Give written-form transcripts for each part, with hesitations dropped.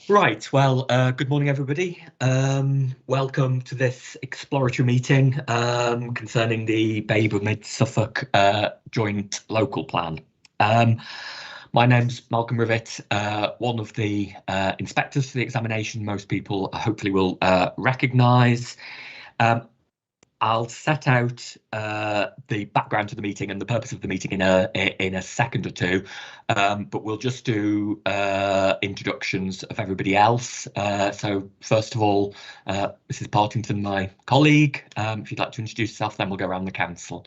Right, well, good morning, everybody. Welcome to this exploratory meeting concerning the Baber Mid-Suffolk Joint Local Plan. My name's Malcolm Rivet, one of the inspectors for the examination most people hopefully will recognise. I'll set out the background to the meeting and the purpose of the meeting in a second or two, but we'll just do introductions of everybody else. So first of all, Mrs. Partington, my colleague, if you'd like to introduce yourself, then we'll go around the council.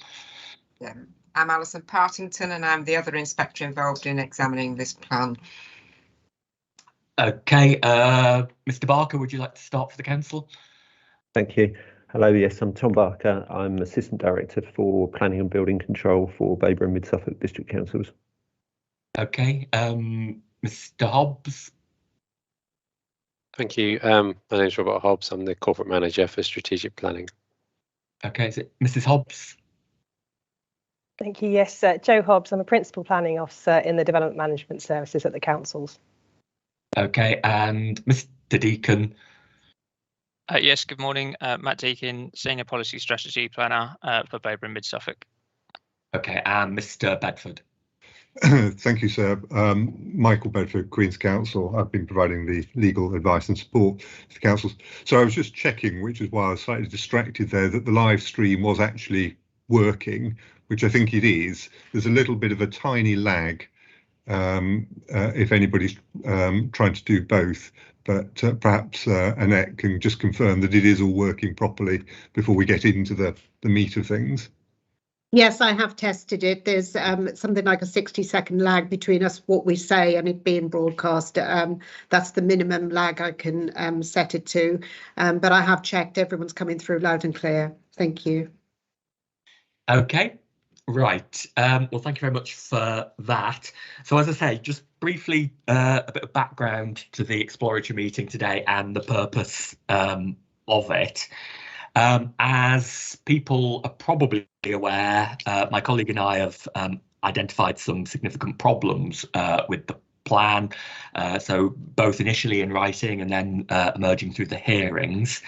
Yeah, I'm Alison Partington and I'm the other inspector involved in examining this plan. Okay, Mr. Barker, would you like to start for the council? Thank you. Hello, yes, I'm Tom Barker. I'm Assistant Director for Planning and Building Control for Baber and Mid-Suffolk District Councils. Okay, Mr. Hobbs. Thank you. My name is Robert Hobbs. I'm the Corporate Manager for Strategic Planning. Okay, is it Mrs. Hobbs? Thank you. Yes, Jo Hobbs. I'm a Principal Planning Officer in the Development Management Services at the councils. Okay, and Mr. Deacon. Yes, good morning. Matt Deakin, Senior Policy Strategy Planner for Baber and Mid-Suffolk. Okay, and Mr. Bedford. Thank you, sir. Michael Bedford, Queen's Counsel. I've been providing the legal advice and support to the councils. So I was just checking, which is why I was slightly distracted there, that the live stream was actually working, which I think it is. There's a little bit of a tiny lag if anybody's trying to do both. But perhaps Annette can just confirm that it is all working properly before we get into the meat of things. Yes, I have tested it. There's something like a 60-second lag between us, what we say, and it being broadcast. That's the minimum lag I can set it to. But I have checked, everyone's coming through loud and clear. Thank you. Okay. Right. Well, thank you very much for that. So as I say, just briefly, a bit of background to the exploratory meeting today and the purpose of it. As people are probably aware, my colleague and I have identified some significant problems with the plan. So both initially in writing and then emerging through the hearings.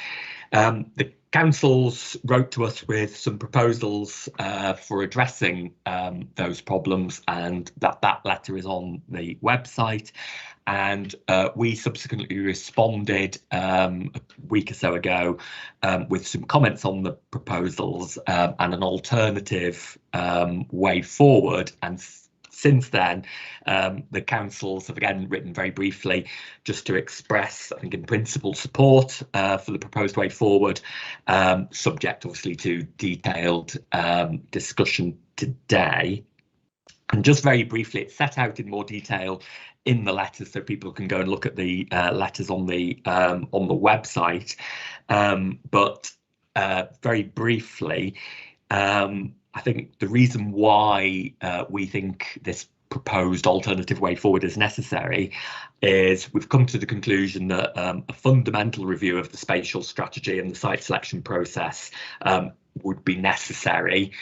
The councils wrote to us with some proposals for addressing those problems, and that letter is on the website. And we subsequently responded a week or so ago with some comments on the proposals and an alternative way forward. And since then, the councils have again written very briefly just to express, I think, in principle support for the proposed way forward, subject obviously to detailed discussion today. And just very briefly, it's set out in more detail in the letters, so people can go and look at the letters on the website. But very briefly, I think the reason why we think this proposed alternative way forward is necessary is we've come to the conclusion that a fundamental review of the spatial strategy and the site selection process would be necessary,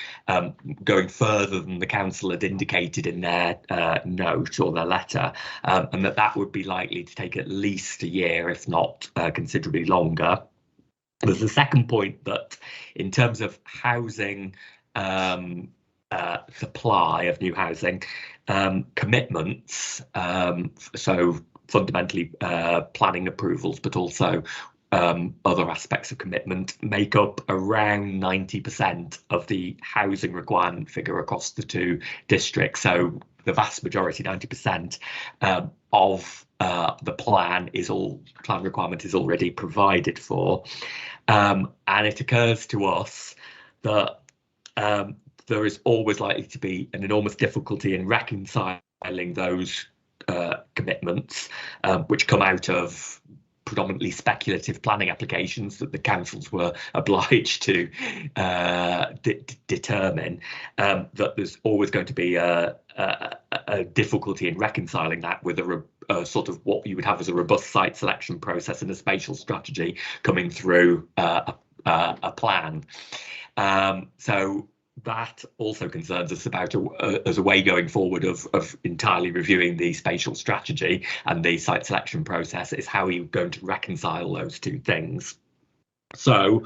going further than the council had indicated in their note or their letter, and that would be likely to take at least a year, if not considerably longer. There's a second point that in terms of housing supply of new housing commitments, so fundamentally planning approvals, but also other aspects of commitment make up around 90% of the housing requirement figure across the two districts. So the vast majority, 90% of the plan requirement is already provided for. And it occurs to us that there is always likely to be an enormous difficulty in reconciling those commitments, which come out of predominantly speculative planning applications that the councils were obliged to determine, that there's always going to be a difficulty in reconciling that with a sort of what you would have as a robust site selection process and a spatial strategy coming through a plan. So that also concerns us about as a way going forward of entirely reviewing the spatial strategy and the site selection process, is how are you going to reconcile those two things. So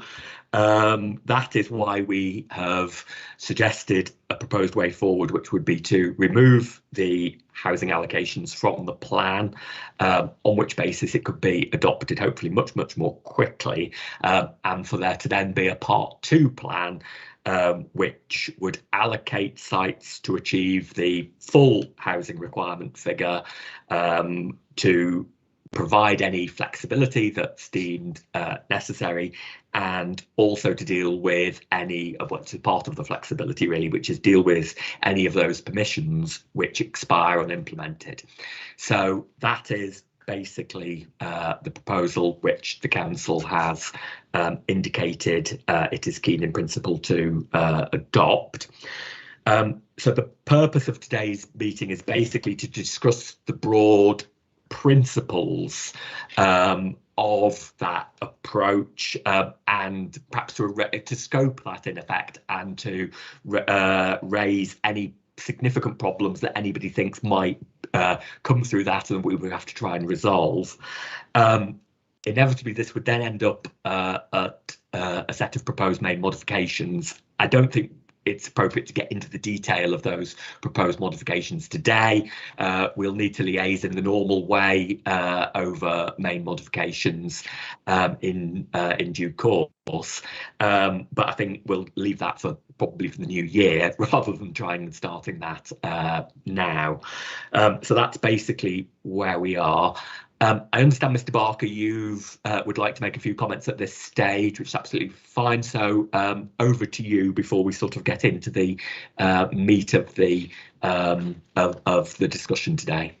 that is why we have suggested a proposed way forward, which would be to remove the housing allocations from the plan, on which basis it could be adopted hopefully much more quickly, and for there to then be a Part 2 plan which would allocate sites to achieve the full housing requirement figure, to provide any flexibility that's deemed necessary, and also to deal with any of what's part of the flexibility really, which is deal with any of those permissions which expire unimplemented. So that is basically the proposal which the council has indicated it is keen in principle to adopt. So the purpose of today's meeting is basically to discuss the broad principles of that approach, and perhaps to scope that in effect, and to raise any significant problems that anybody thinks might come through that and we would have to try and resolve. Inevitably, this would then end up at a set of proposed main modifications. I don't think it's appropriate to get into the detail of those proposed modifications today. We'll need to liaise in the normal way over main modifications in due course. But I think we'll leave that for probably for the new year rather than trying and starting that now. So that's basically where we are. I understand, Mr. Barker, you would like to make a few comments at this stage, which is absolutely fine. So over to you before we sort of get into the meat of the discussion today.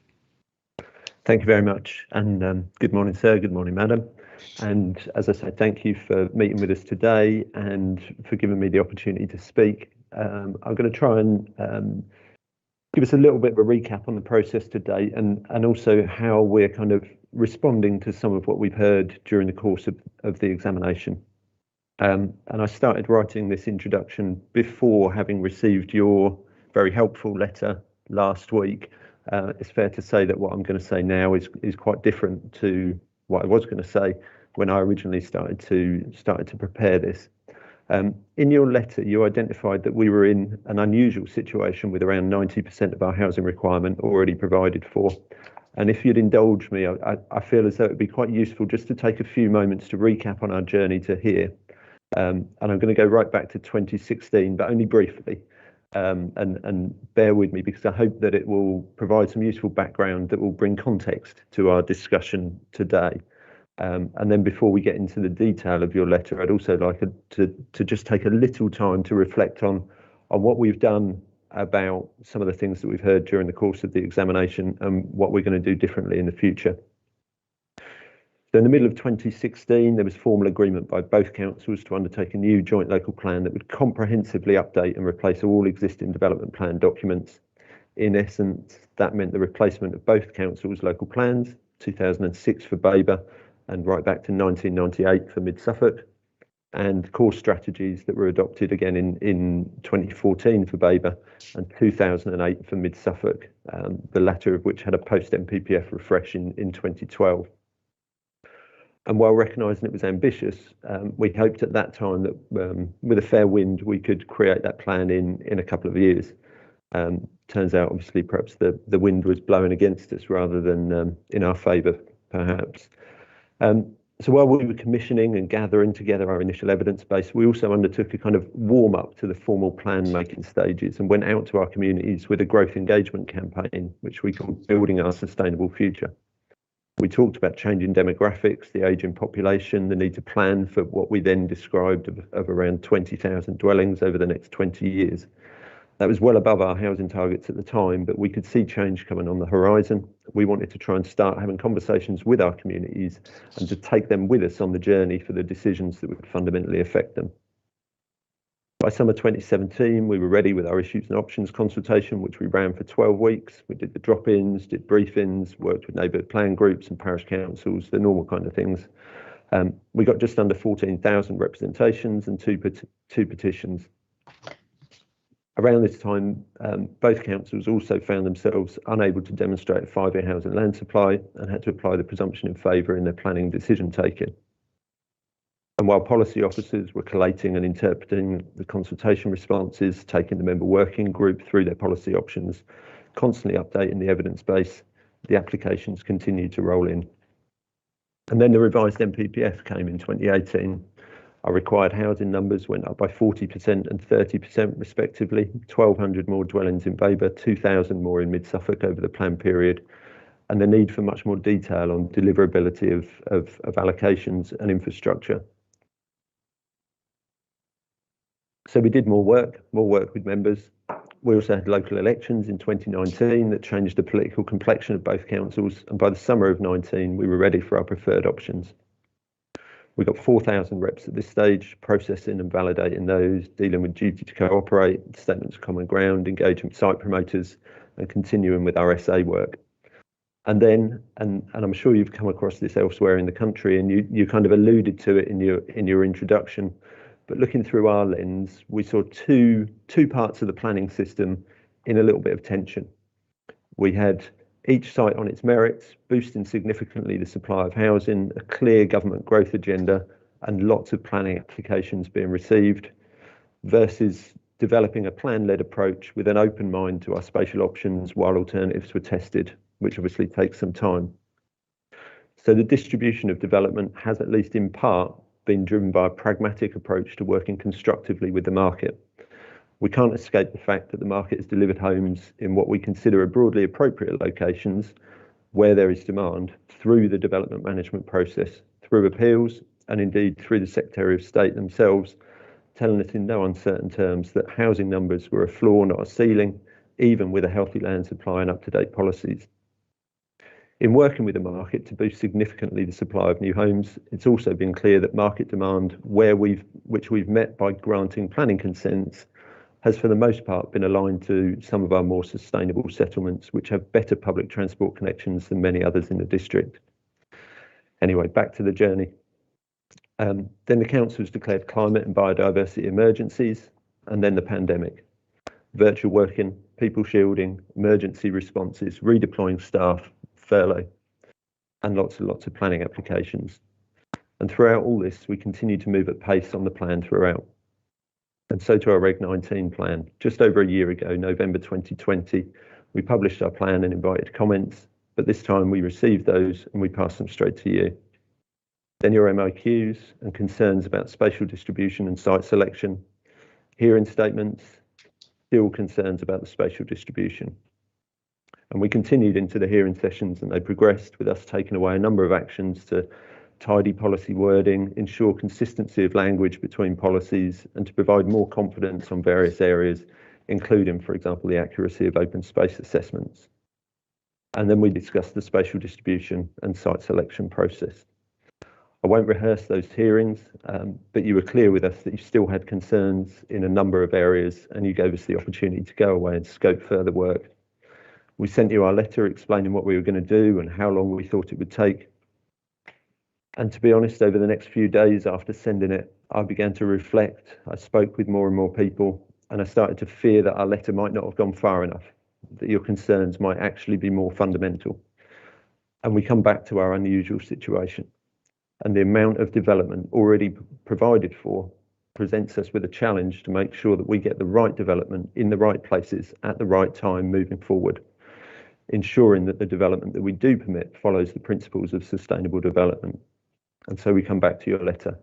Thank you very much, and good morning, sir. Good morning, madam. And as I said, thank you for meeting with us today and for giving me the opportunity to speak. I'm going to try and give us a little bit of a recap on the process today, and also how we're kind of responding to some of what we've heard during the course of the examination. And I started writing this introduction before having received your very helpful letter last week. It's fair to say that what I'm going to say now is quite different to what I was going to say when I originally started to prepare this. In your letter, you identified that we were in an unusual situation with around 90% of our housing requirement already provided for. And if you'd indulge me, I feel as though it would be quite useful just to take a few moments to recap on our journey to here. And I'm going to go right back to 2016, but only briefly. And bear with me, because I hope that it will provide some useful background that will bring context to our discussion today. And then before we get into the detail of your letter, I'd also like to just take a little time to reflect on what we've done about some of the things that we've heard during the course of the examination and what we're going to do differently in the future. So in the middle of 2016, there was formal agreement by both councils to undertake a new joint local plan that would comprehensively update and replace all existing development plan documents. In essence, that meant the replacement of both councils' local plans, 2006 for Baber and right back to 1998 for Mid Suffolk, and core strategies that were adopted again in 2014 for Baber and 2008 for Mid Suffolk, the latter of which had a post-MPPF refresh in 2012. And while recognising it was ambitious, we hoped at that time that with a fair wind we could create that plan in a couple of years. Turns out, obviously, perhaps the wind was blowing against us rather than in our favour, perhaps. So while we were commissioning and gathering together our initial evidence base, we also undertook a kind of warm up to the formal plan making stages and went out to our communities with a growth engagement campaign, which we called Building Our Sustainable Future. We talked about changing demographics, the ageing population, the need to plan for what we then described of around 20,000 dwellings over the next 20 years. That was well above our housing targets at the time, but we could see change coming on the horizon. We wanted to try and start having conversations with our communities and to take them with us on the journey for the decisions that would fundamentally affect them. By summer 2017, we were ready with our issues and options consultation, which we ran for 12 weeks. We did the drop-ins, did briefings, worked with neighbourhood plan groups and parish councils, the normal kind of things. We got just under 14,000 representations and two petitions. Around this time, both councils also found themselves unable to demonstrate a 5-year housing land supply and had to apply the presumption in favour in their planning decision taking. And while policy officers were collating and interpreting the consultation responses, taking the member working group through their policy options, constantly updating the evidence base, the applications continued to roll in. And then the revised NPPF came in 2018. Our required housing numbers went up by 40% and 30% respectively, 1,200 more dwellings in Weber, 2,000 more in Mid-Suffolk over the planned period, and the need for much more detail on deliverability of allocations and infrastructure. So we did more work with members. We also had local elections in 2019 that changed the political complexion of both councils, and by the summer of 19, we were ready for our preferred options. We got 4,000 reps at this stage, processing and validating those, dealing with duty to cooperate, statements of common ground, engaging with site promoters, and continuing with our SA work. And then, and I'm sure you've come across this elsewhere in the country, and you kind of alluded to it in your introduction, but looking through our lens, we saw two parts of the planning system in a little bit of tension. We had each site on its merits, boosting significantly the supply of housing, a clear government growth agenda, and lots of planning applications being received, versus developing a plan-led approach with an open mind to our spatial options while alternatives were tested, which obviously takes some time. So the distribution of development has, at least in part, been driven by a pragmatic approach to working constructively with the market. We can't escape the fact that the market has delivered homes in what we consider are broadly appropriate locations where there is demand through the development management process, through appeals, and indeed through the Secretary of State themselves, telling us in no uncertain terms that housing numbers were a floor, not a ceiling, even with a healthy land supply and up-to-date policies. In working with the market to boost significantly the supply of new homes, it's also been clear that market demand, which we've met by granting planning consents, has for the most part been aligned to some of our more sustainable settlements, which have better public transport connections than many others in the district. Anyway, back to the journey. Then the councils declared climate and biodiversity emergencies, and then the pandemic. Virtual working, people shielding, emergency responses, redeploying staff, furlough, and lots of planning applications. And throughout all this, we continue to move at pace on the plan throughout. And so to our Reg 19 plan. Just over a year ago, November 2020, we published our plan and invited comments, but this time we received those and we passed them straight to you. Then your MOQs and concerns about spatial distribution and site selection, hearing statements, still concerns about the spatial distribution. And we continued into the hearing sessions and they progressed with us taking away a number of actions to tidy policy wording, ensure consistency of language between policies, and to provide more confidence on various areas, including, for example, the accuracy of open space assessments. And then we discussed the spatial distribution and site selection process. I won't rehearse those hearings, but you were clear with us that you still had concerns in a number of areas, and you gave us the opportunity to go away and scope further work. We sent you our letter explaining what we were going to do and how long we thought it would take. And to be honest, over the next few days after sending it, I began to reflect. I spoke with more and more people, and I started to fear that our letter might not have gone far enough, that your concerns might actually be more fundamental. And we come back to our unusual situation. And the amount of development already provided for presents us with a challenge to make sure that we get the right development in the right places at the right time moving forward, ensuring that the development that we do permit follows the principles of sustainable development. And so we come back to your letter.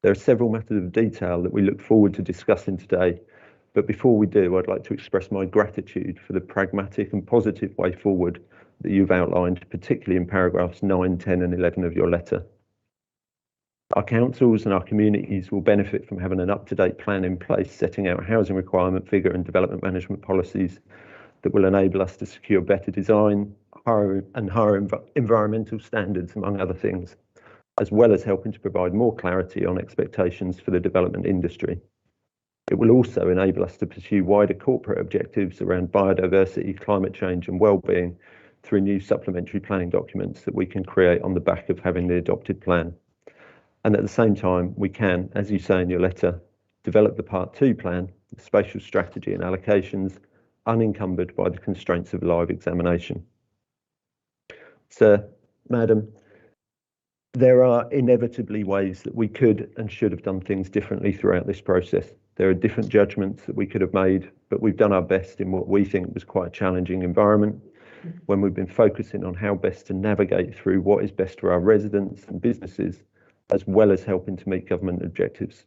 There are several matters of detail that we look forward to discussing today, but before we do, I'd like to express my gratitude for the pragmatic and positive way forward that you've outlined, particularly in paragraphs 9, 10 and 11 of your letter. Our councils and our communities will benefit from having an up-to-date plan in place, setting out housing requirement figure and development management policies that will enable us to secure better design, higher environmental standards, among other things, as well as helping to provide more clarity on expectations for the development industry. It will also enable us to pursue wider corporate objectives around biodiversity, climate change and well-being through new supplementary planning documents that we can create on the back of having the adopted plan. And at the same time, we can, as you say in your letter, develop the Part 2 plan spatial strategy and allocations, unencumbered by the constraints of live examination. Sir, Madam, there are inevitably ways that we could and should have done things differently throughout this process. There are different judgments that we could have made, but we've done our best in what we think was quite a challenging environment, when we've been focusing on how best to navigate through what is best for our residents and businesses, as well as helping to meet government objectives.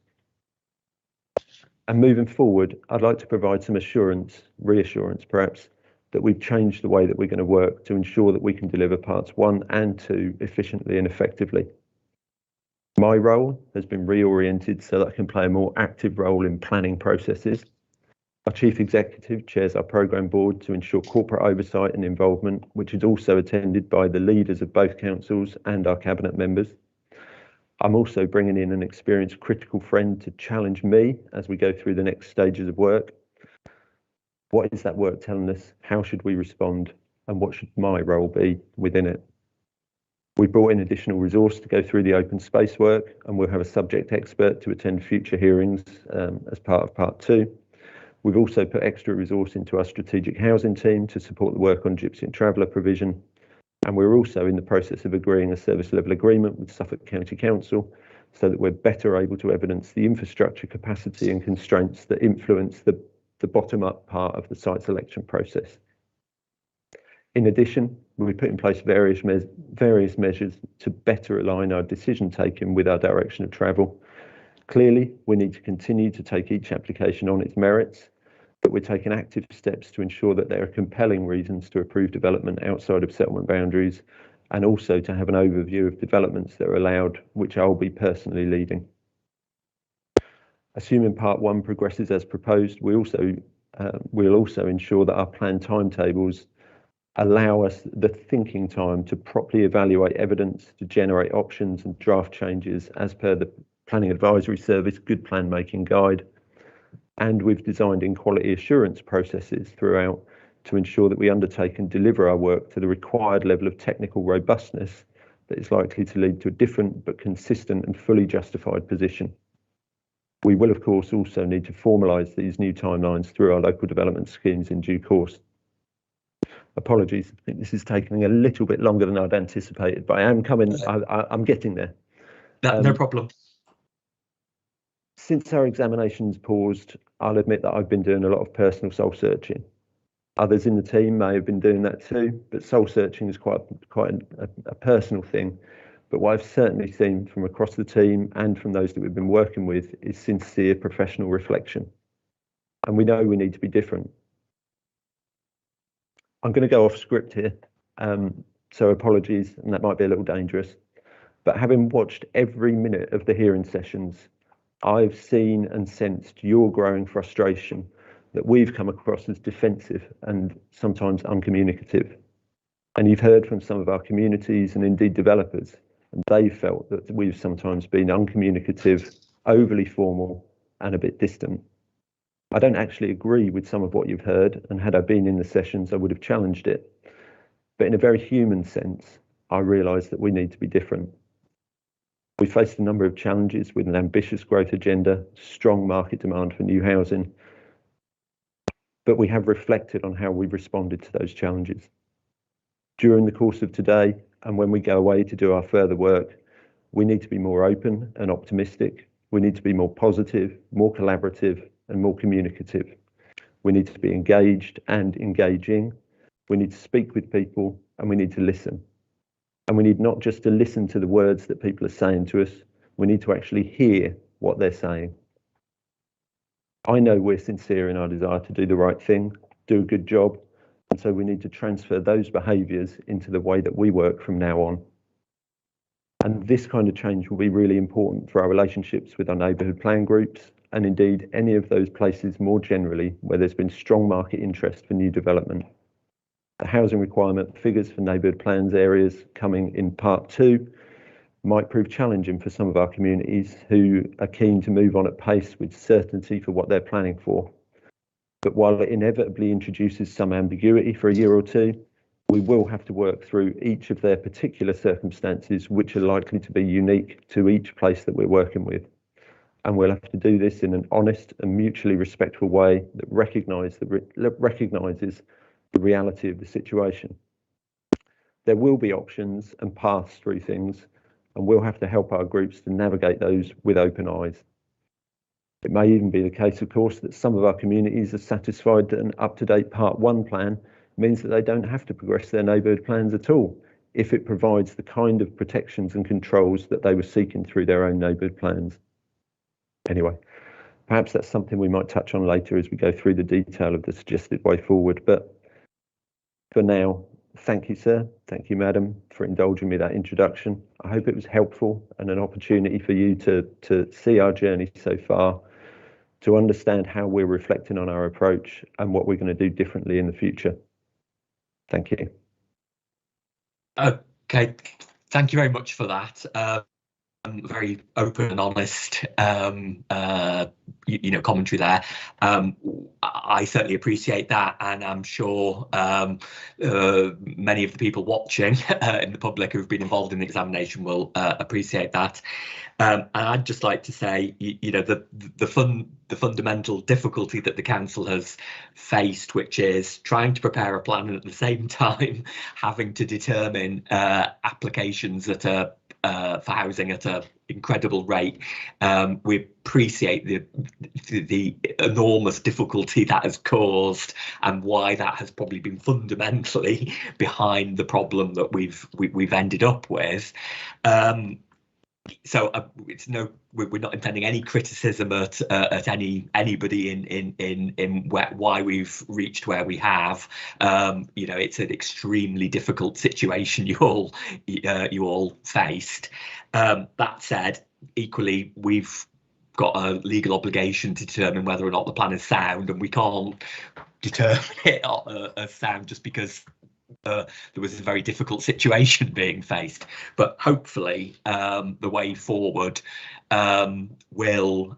And moving forward, I'd like to provide some reassurance perhaps, that we've changed the way that we're going to work to ensure that we can deliver parts 1 and 2 efficiently and effectively. My role has been reoriented so that I can play a more active role in planning processes. Our Chief Executive chairs our programme board to ensure corporate oversight and involvement, which is also attended by the leaders of both councils and our cabinet members. I'm also bringing in an experienced critical friend to challenge me as we go through the next stages of work. What is that work telling us? How should we respond? And what should my role be within it? We brought in additional resource to go through the open space work, and we'll have a subject expert to attend future hearings as part of part 2. We've also put extra resource into our strategic housing team to support the work on gypsy and traveller provision. And we're also in the process of agreeing a service level agreement with Suffolk County Council so that we're better able to evidence the infrastructure capacity and constraints that influence the bottom-up part of the site selection process. In addition, we put in place various measures to better align our decision taking with our direction of travel. Clearly, we need to continue to take each application on its merits, but we're taking active steps to ensure that there are compelling reasons to approve development outside of settlement boundaries, and also to have an overview of developments that are allowed, which I'll be personally leading. Assuming part 1 progresses as proposed, we'll also ensure that our planned timetables allow us the thinking time to properly evaluate evidence, to generate options and draft changes as per the Planning Advisory Service Good Plan Making Guide. And we've designed in quality assurance processes throughout to ensure that we undertake and deliver our work to the required level of technical robustness that is likely to lead to a different but consistent and fully justified position. We will, of course, also need to formalise these new timelines through our local development schemes in due course. Apologies, I think this is taking a little bit longer than I'd anticipated, but I am coming, I'm getting there. No problem. Since our examinations paused, I'll admit that I've been doing a lot of personal soul searching. Others in the team may have been doing that too, but soul searching is quite a personal thing. But what I've certainly seen from across the team and from those that we've been working with is sincere professional reflection. And we know we need to be different. I'm going to go off script here, so apologies, and that might be a little dangerous. But having watched every minute of the hearing sessions, I've seen and sensed your growing frustration that we've come across as defensive and sometimes uncommunicative. And you've heard from some of our communities and indeed developers, and they felt that we've sometimes been uncommunicative, overly formal, and a bit distant. I don't actually agree with some of what you've heard, and had I been in the sessions, I would have challenged it. But in a very human sense, I realise that we need to be different. We faced a number of challenges with an ambitious growth agenda, strong market demand for new housing, but we have reflected on how we've responded to those challenges. During the course of today, and when we go away to do our further work, we need to be more open and optimistic. We need to be more positive, more collaborative, and more communicative. We need to be engaged and engaging. We need to speak with people, and we need to listen. And we need not just to listen to the words that people are saying to us, we need to actually hear what they're saying. I know we're sincere in our desire to do the right thing, do a good job, and so we need to transfer those behaviours into the way that we work from now on. And this kind of change will be really important for our relationships with our neighbourhood plan groups, and indeed any of those places more generally where there's been strong market interest for new development. The housing requirement figures for neighbourhood plans areas coming in part 2 might prove challenging for some of our communities who are keen to move on at pace with certainty for what they're planning for. But while it inevitably introduces some ambiguity for a year or two, we will have to work through each of their particular circumstances, which are likely to be unique to each place that we're working with. and we'll have to do this in an honest and mutually respectful way that recognises the reality of the situation. There will be options and paths through things, and we'll have to help our groups to navigate those with open eyes. It may even be the case, of course, that some of our communities are satisfied that an up-to-date Part 1 plan means that they don't have to progress their neighbourhood plans at all, if it provides the kind of protections and controls that they were seeking through their own neighbourhood plans. Anyway, perhaps that's something we might touch on later as we go through the detail of the suggested way forward. But for now, thank you, sir. Thank you, madam, for indulging me that introduction. I hope it was helpful and an opportunity for you to see our journey so far, to understand how we're reflecting on our approach and what we're going to do differently in the future. Thank you. Okay, thank you very much for that. Very open and honest, commentary there. I certainly appreciate that, and I'm sure many of the people watching in the public who've been involved in the examination will appreciate that. And I'd just like to say, the fundamental difficulty that the council has faced, which is trying to prepare a plan and at the same time having to determine applications at for housing at an incredible rate. We appreciate the enormous difficulty that has caused, and why that has probably been fundamentally behind the problem that we've ended up with. So we're not intending any criticism at anybody in why we've reached where we have. It's an extremely difficult situation you all faced. That said, equally, we've got a legal obligation to determine whether or not the plan is sound, and we can't determine it as sound just because there was a very difficult situation being faced. But hopefully the way forward will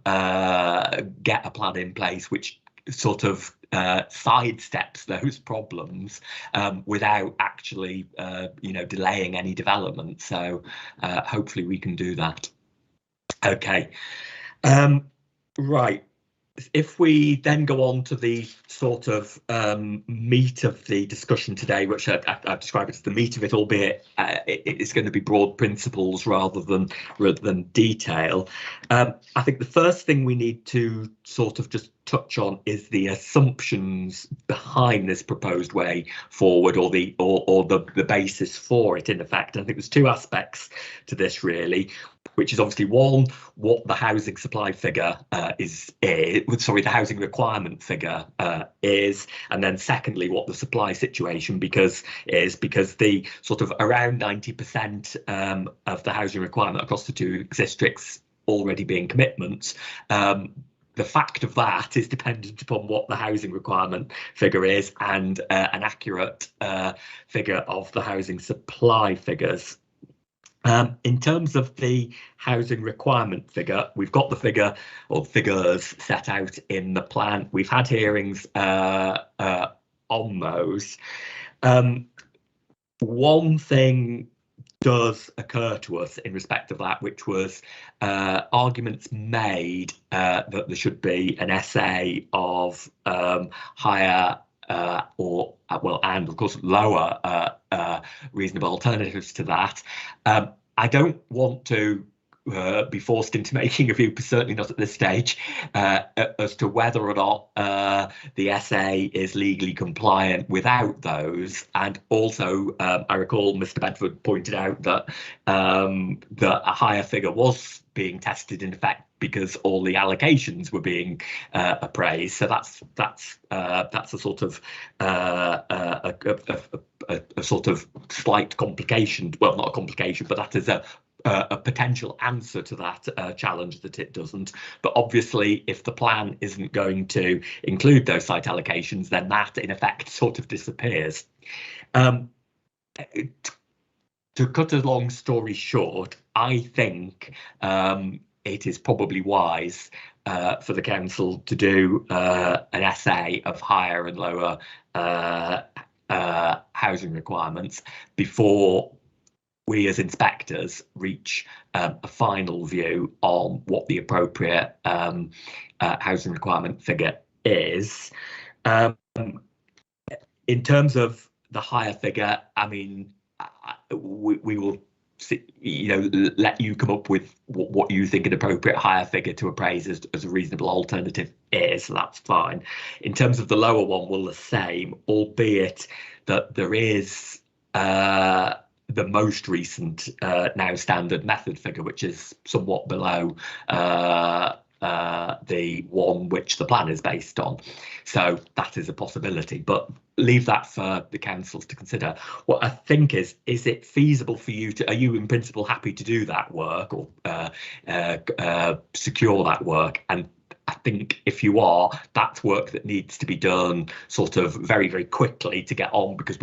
get a plan in place which sort of sidesteps those problems without actually delaying any development. So hopefully we can do that. Okay, right. If we then go on to the sort of meat of the discussion today, which I describe it as the meat of it, albeit it's going to be broad principles rather than detail. I think the first thing we need to sort of just touch on is the assumptions behind this proposed way forward, or the basis for it, in effect. I think there's two aspects to this, really, which is obviously one, what the housing supply figure the housing requirement figure is, and then secondly, what the supply situation because the sort of around 90% of the housing requirement across the two districts already being commitments. The fact of that is dependent upon what the housing requirement figure is and an accurate figure of the housing supply figures. In terms of the housing requirement figure, we've got the figure or figures set out in the plan. We've had hearings on those. One thing does occur to us in respect of that, which was arguments made that there should be an essay of higher and of course lower reasonable alternatives to that. I don't want to be forced into making a view, certainly not at this stage, as to whether or not the essay is legally compliant without those. And also, I recall Mr. Bedford pointed out that a higher figure was being tested, in effect, because all the allocations were being appraised. So that's a sort of a sort of slight complication. Well, not a complication, but that is a potential answer to that challenge, that it doesn't. But obviously, if the plan isn't going to include those site allocations, then that in effect sort of disappears. To cut a long story short, I think it is probably wise for the council to do an essay of higher and lower housing requirements before we as inspectors reach a final view on what the appropriate housing requirement figure is. In terms of the higher figure, I mean, we will see, let you come up with what you think an appropriate higher figure to appraise as a reasonable alternative is. So that's fine. In terms of the lower one, we'll the same, albeit that there is the most recent now standard method figure, which is somewhat below the one which the plan is based on. So that is a possibility, but leave that for the councils to consider. What I think is it feasible for you to, are you in principle happy to do that work or secure that work? And I think if you are, that's work that needs to be done sort of very, very quickly to get on, because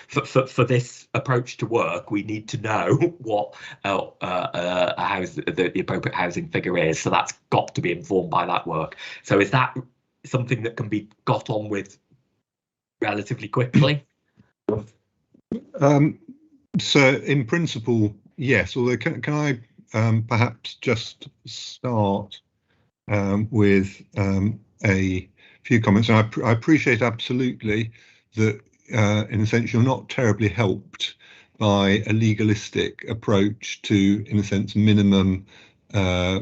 for this approach to work, we need to know what the appropriate housing figure is. So that's got to be informed by that work. So is that something that can be got on with relatively quickly? So in principle, yes, although can I perhaps just start with a few comments. And I appreciate absolutely that in a sense you're not terribly helped by a legalistic approach to, in a sense, minimum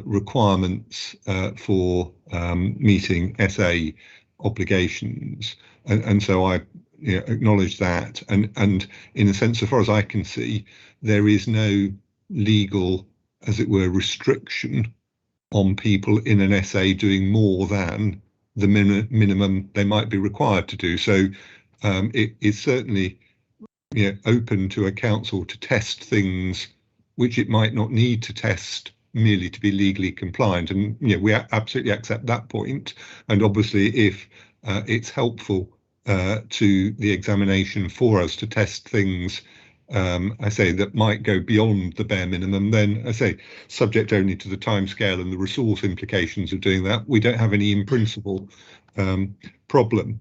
requirements for meeting SA obligations, and so I acknowledge that, and in a sense, so far as I can see, there is no legal, as it were, restriction on people in an SA doing more than the minimum they might be required to do. So it is certainly open to a council to test things which it might not need to test merely to be legally compliant. And we absolutely accept that point. And obviously, if it's helpful to the examination for us to test things, I say, that might go beyond the bare minimum, then I say, subject only to the timescale and the resource implications of doing that, we don't have any in principle problem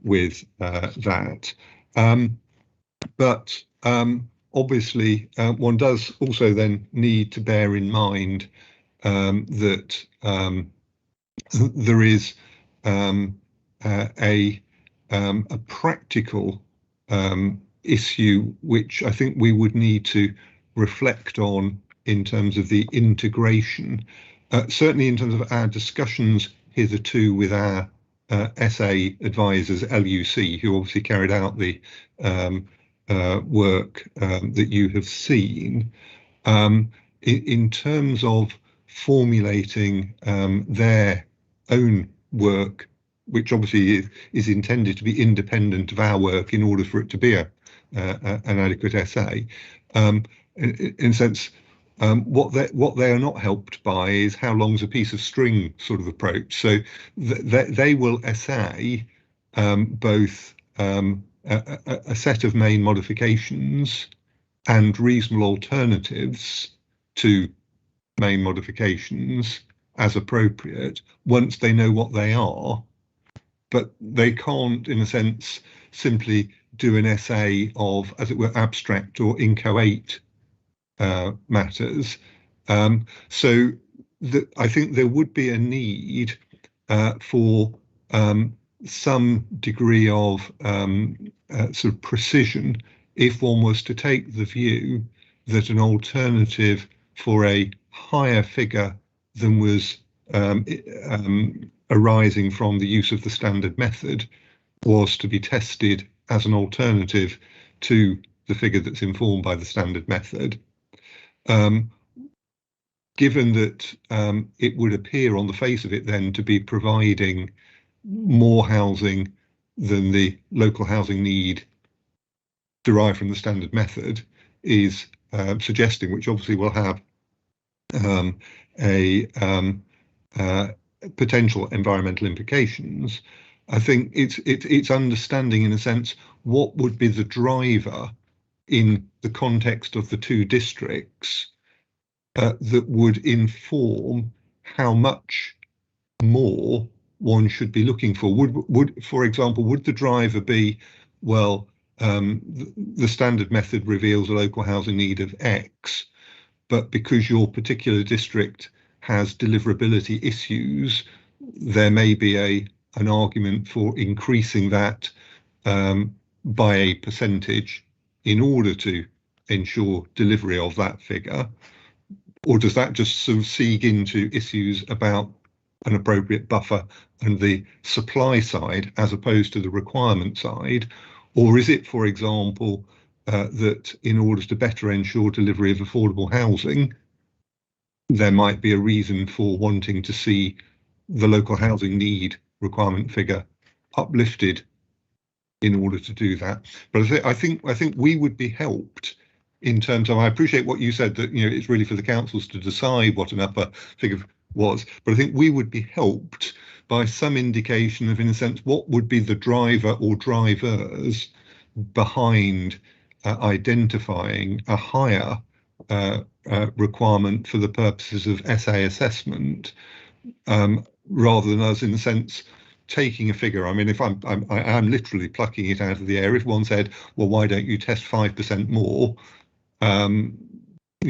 with that. But obviously, one does also then need to bear in mind that there is a practical issue which I think we would need to reflect on in terms of the integration, certainly in terms of our discussions hitherto with our SA advisors, LUC, who obviously carried out the work that you have seen, in terms of formulating their own work, which obviously is intended to be independent of our work in order for it to be an adequate SA. In a sense, what they are not helped by is how long's a piece of string sort of approach. So they will essay both a set of main modifications and reasonable alternatives to main modifications as appropriate once they know what they are. But they can't, in a sense, simply do an essay of, as it were, abstract or inchoate matters. So I think there would be a need for some degree of sort of precision if one was to take the view that an alternative for a higher figure than was arising from the use of the standard method was to be tested as an alternative to the figure that's informed by the standard method. Given that it would appear on the face of it then to be providing more housing than the local housing need derived from the standard method is suggesting, which obviously will have potential environmental implications. I think it's understanding, in a sense, what would be the driver in the context of the two districts that would inform how much more one should be looking for. Would, for example, would the driver be, well, the standard method reveals a local housing need of X, but because your particular district has deliverability issues, there may be an argument for increasing that by a percentage in order to ensure delivery of that figure? Or does that just sort of seed into issues about an appropriate buffer and the supply side as opposed to the requirement side? Or is it, for example, that in order to better ensure delivery of affordable housing, there might be a reason for wanting to see the local housing need requirement figure uplifted in order to do that? But I think we would be helped in terms of, I appreciate what you said, that it's really for the councils to decide what an upper figure was, but I think we would be helped by some indication of, in a sense, what would be the driver or drivers behind identifying a higher requirement for the purposes of SA assessment, rather than us, in a sense, taking a figure. I mean, if I'm literally plucking it out of the air. If one said, well, why don't you test 5% more?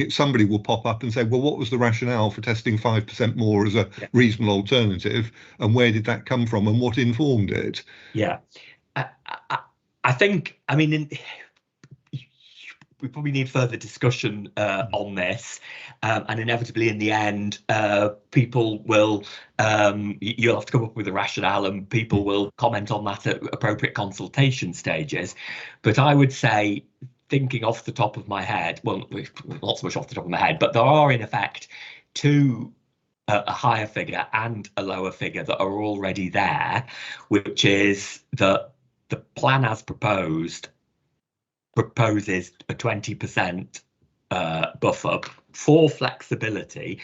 Somebody will pop up and say, well, what was the rationale for testing 5% more as a reasonable alternative, and where did that come from, and what informed it? Yeah, I think, I mean, we probably need further discussion on this, and inevitably in the end, people will, you'll have to come up with a rationale, and people will comment on that at appropriate consultation stages. But I would say, thinking off the top of my head, well, not so much off the top of my head, but there are in effect two, a higher figure and a lower figure, that are already there, which is that the plan as proposes a 20% buffer for flexibility,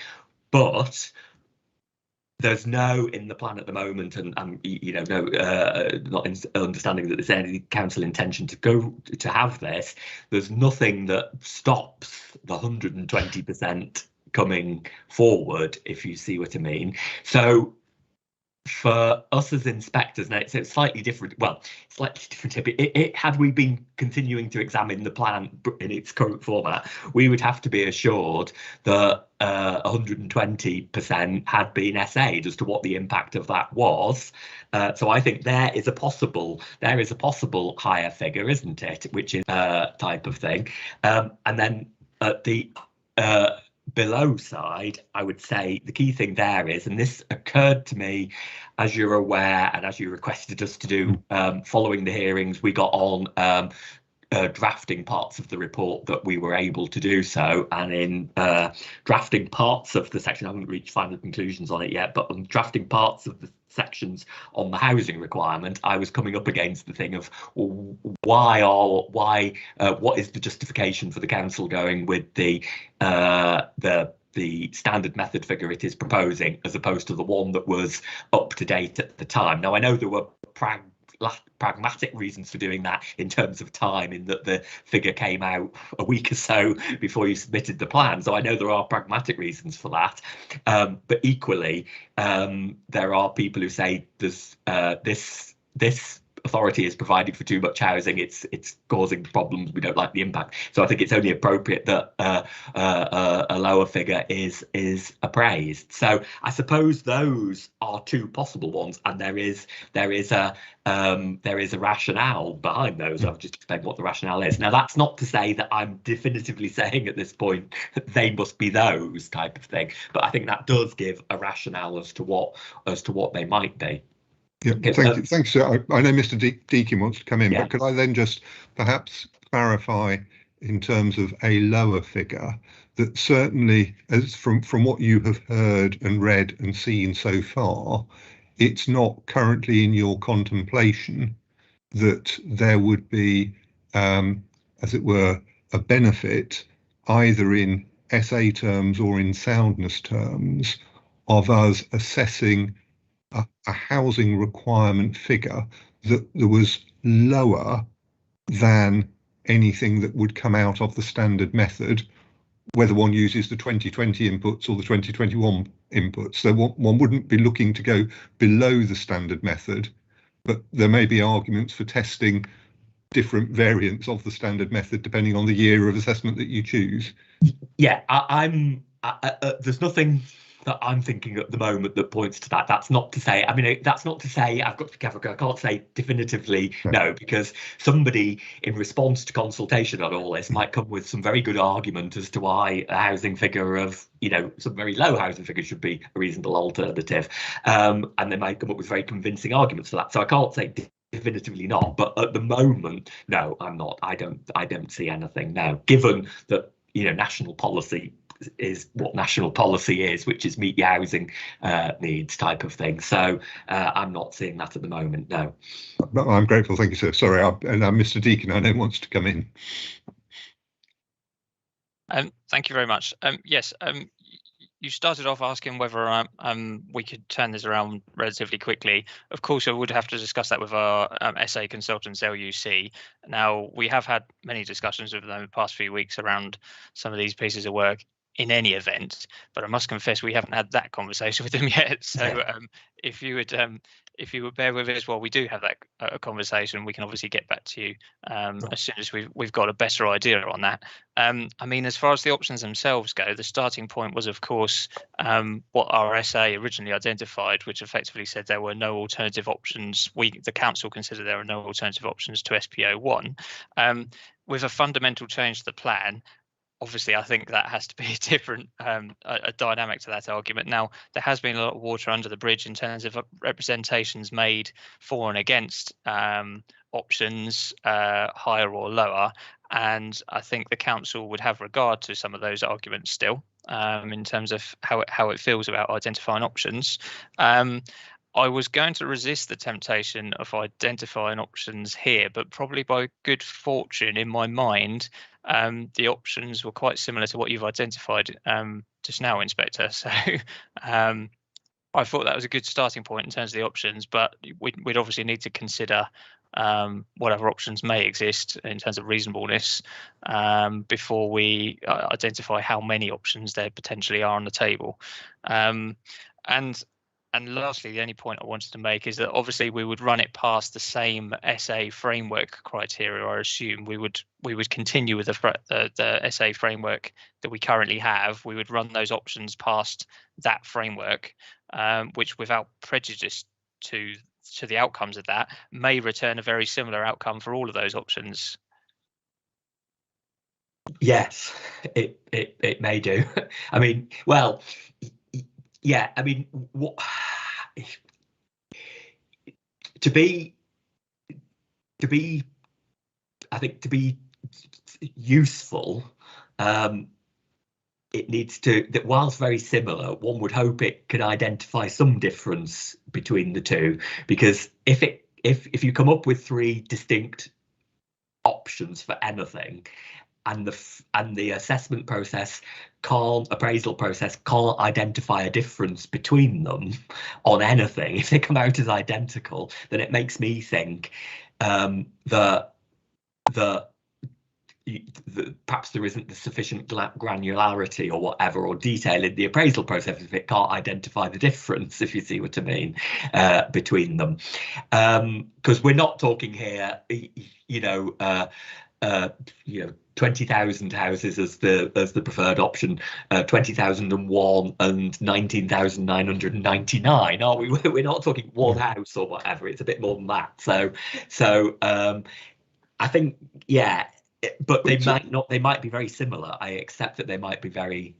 but there's no in the plan at the moment, and not understanding that there's any council intention to have this. There's nothing that stops the 120% coming forward, if you see what I mean. So for us as inspectors, now it's slightly different. Well, slightly different. Had we been continuing to examine the plan in its current format, we would have to be assured that 120% had been SA'd as to what the impact of that was. So I think there is a possible higher figure, isn't it? Which is type of thing. And then at the below side, I would say the key thing there is, and this occurred to me, as you're aware, and as you requested us to do following the hearings, we got on drafting parts of the report that we were able to do so, and in drafting parts of the section, I haven't reached final conclusions on it yet, but on drafting parts of the sections on the housing requirement, I was coming up against the thing of, well, what is the justification for the council going with the standard method figure it is proposing, as opposed to the one that was up to date at the time. Now, I know there were pragmatic reasons for doing that in terms of time, in that the figure came out a week or so before you submitted the plan, so I know there are pragmatic reasons for that, but equally there are people who say there's this authority is providing for too much housing, it's causing problems, we don't like the impact. So I think it's only appropriate that a lower figure is appraised. So I suppose those are two possible ones, and there is a rationale behind those. I've just explained what the rationale is. Now, that's not to say that I'm definitively saying at this point that they must be those type of thing, but I think that does give a rationale as to what they might be. Yeah, thanks, sir. I know Mr. Deakin wants to come in, but could I then just perhaps clarify in terms of a lower figure, that certainly, as from what you have heard and read and seen so far, it's not currently in your contemplation that there would be, as it were, a benefit either in SA terms or in soundness terms of us assessing a housing requirement figure that was lower than anything that would come out of the standard method, whether one uses the 2020 inputs or the 2021 inputs. So one wouldn't be looking to go below the standard method, but there may be arguments for testing different variants of the standard method depending on the year of assessment that you choose? Yeah, there's nothing that I'm thinking at the moment that points to that. That's not to say, I mean, that's not to say, I've got to be careful, I can't say definitively no, because somebody in response to consultation on all this might come with some very good argument as to why a housing figure of, some very low housing figure should be a reasonable alternative. And they might come up with very convincing arguments for that. So I can't say definitively not, but at the moment, no, I'm not. I don't see anything now, given that, national policy is what national policy is, which is meet your housing needs type of thing. So I'm not seeing that at the moment, no. I'm grateful, thank you, sir. Sorry, and Mr. Deacon, I know wants to come in. Thank you very much. Yes, you started off asking whether we could turn this around relatively quickly. Of course, I would have to discuss that with our SA consultants, LUC. Now, we have had many discussions with them in the past few weeks around some of these pieces of work in any event, but I must confess we haven't had that conversation with them yet. So if you would bear with us while we do have that conversation, we can obviously get back to you as soon as we've got a better idea on that. I mean, as far as the options themselves go, the starting point was, of course, what our SA originally identified, which effectively said there were no alternative options. The council considered there were no alternative options to SPO1. With a fundamental change to the plan, obviously, I think that has to be a different a dynamic to that argument. Now, there has been a lot of water under the bridge in terms of representations made for and against options, higher or lower. And I think the council would have regard to some of those arguments still in terms of how it feels about identifying options. I was going to resist the temptation of identifying options here, but probably by good fortune in my mind, the options were quite similar to what you've identified just now, Inspector. So I thought that was a good starting point in terms of the options, but we'd obviously need to consider what other options may exist in terms of reasonableness before we identify how many options there potentially are on the table. And lastly, the only point I wanted to make is that obviously we would run it past the same SA framework criteria. I assume we would continue with the SA framework that we currently have. We would run those options past that framework, which, without prejudice to the outcomes of that, may return a very similar outcome for all of those options. Yes, it may do. I mean, well. Yeah, I mean, what to be useful, it needs to, that whilst very similar, one would hope it can identify some difference between the two, because if you come up with three distinct options for anything, and the assessment process appraisal process can't identify a difference between them on anything, if they come out as identical, then it makes me think that perhaps there isn't the sufficient granularity or whatever, or detail in the appraisal process if it can't identify the difference, if you see what I mean, between them. Because we're not talking here, 20,000 houses as the preferred option, 20,001 and 19,999, are we? We're not talking one house or whatever. It's a bit more than that. So I think, yeah, but they might not. They might be very similar. I accept that they might be very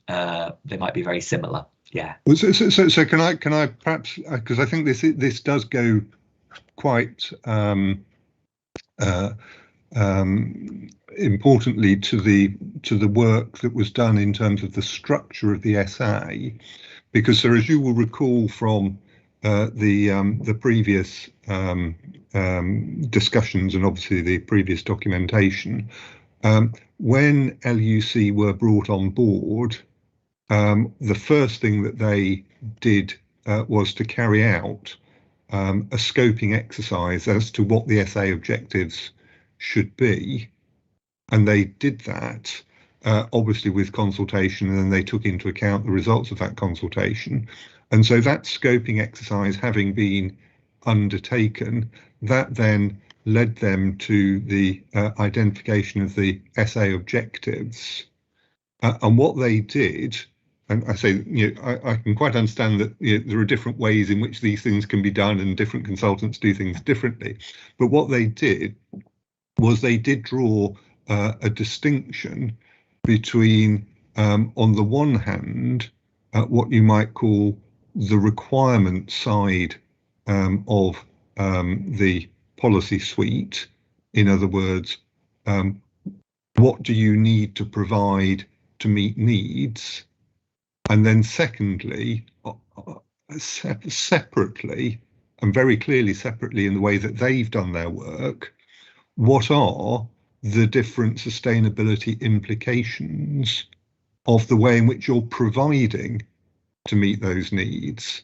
similar. Yeah. Well, so can I perhaps, because I think this does go quite importantly to the work that was done in terms of the structure of the SA, because, sir, as you will recall from the previous discussions and obviously the previous documentation, when LUC were brought on board, the first thing that they did was to carry out a scoping exercise as to what the SA objectives should be, and they did that obviously with consultation, and then they took into account the results of that consultation. And so that scoping exercise having been undertaken, that then led them to the identification of the SA objectives. And what they did, and I say, I can quite understand that there are different ways in which these things can be done and different consultants do things differently. But what they did was they did draw a distinction between, on the one hand, what you might call the requirement side of the policy suite. In other words, what do you need to provide to meet needs? And then secondly, separately, and very clearly separately in the way that they've done their work, what are the different sustainability implications of the way in which you're providing to meet those needs?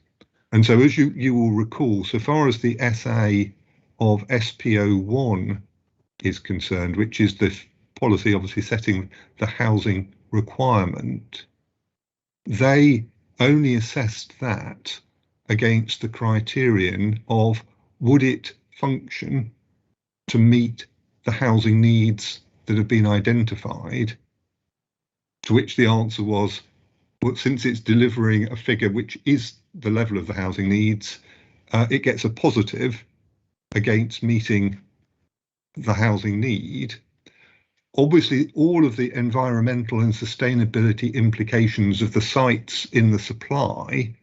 And so, as you will recall, so far as the SA of SPO1 is concerned, which is the policy obviously setting the housing requirement, they only assessed that against the criterion of would it function to meet the housing needs that have been identified, to which the answer was, well, since it's delivering a figure which is the level of the housing needs, it gets a positive against meeting the housing need. Obviously, all of the environmental and sustainability implications of the sites in the supply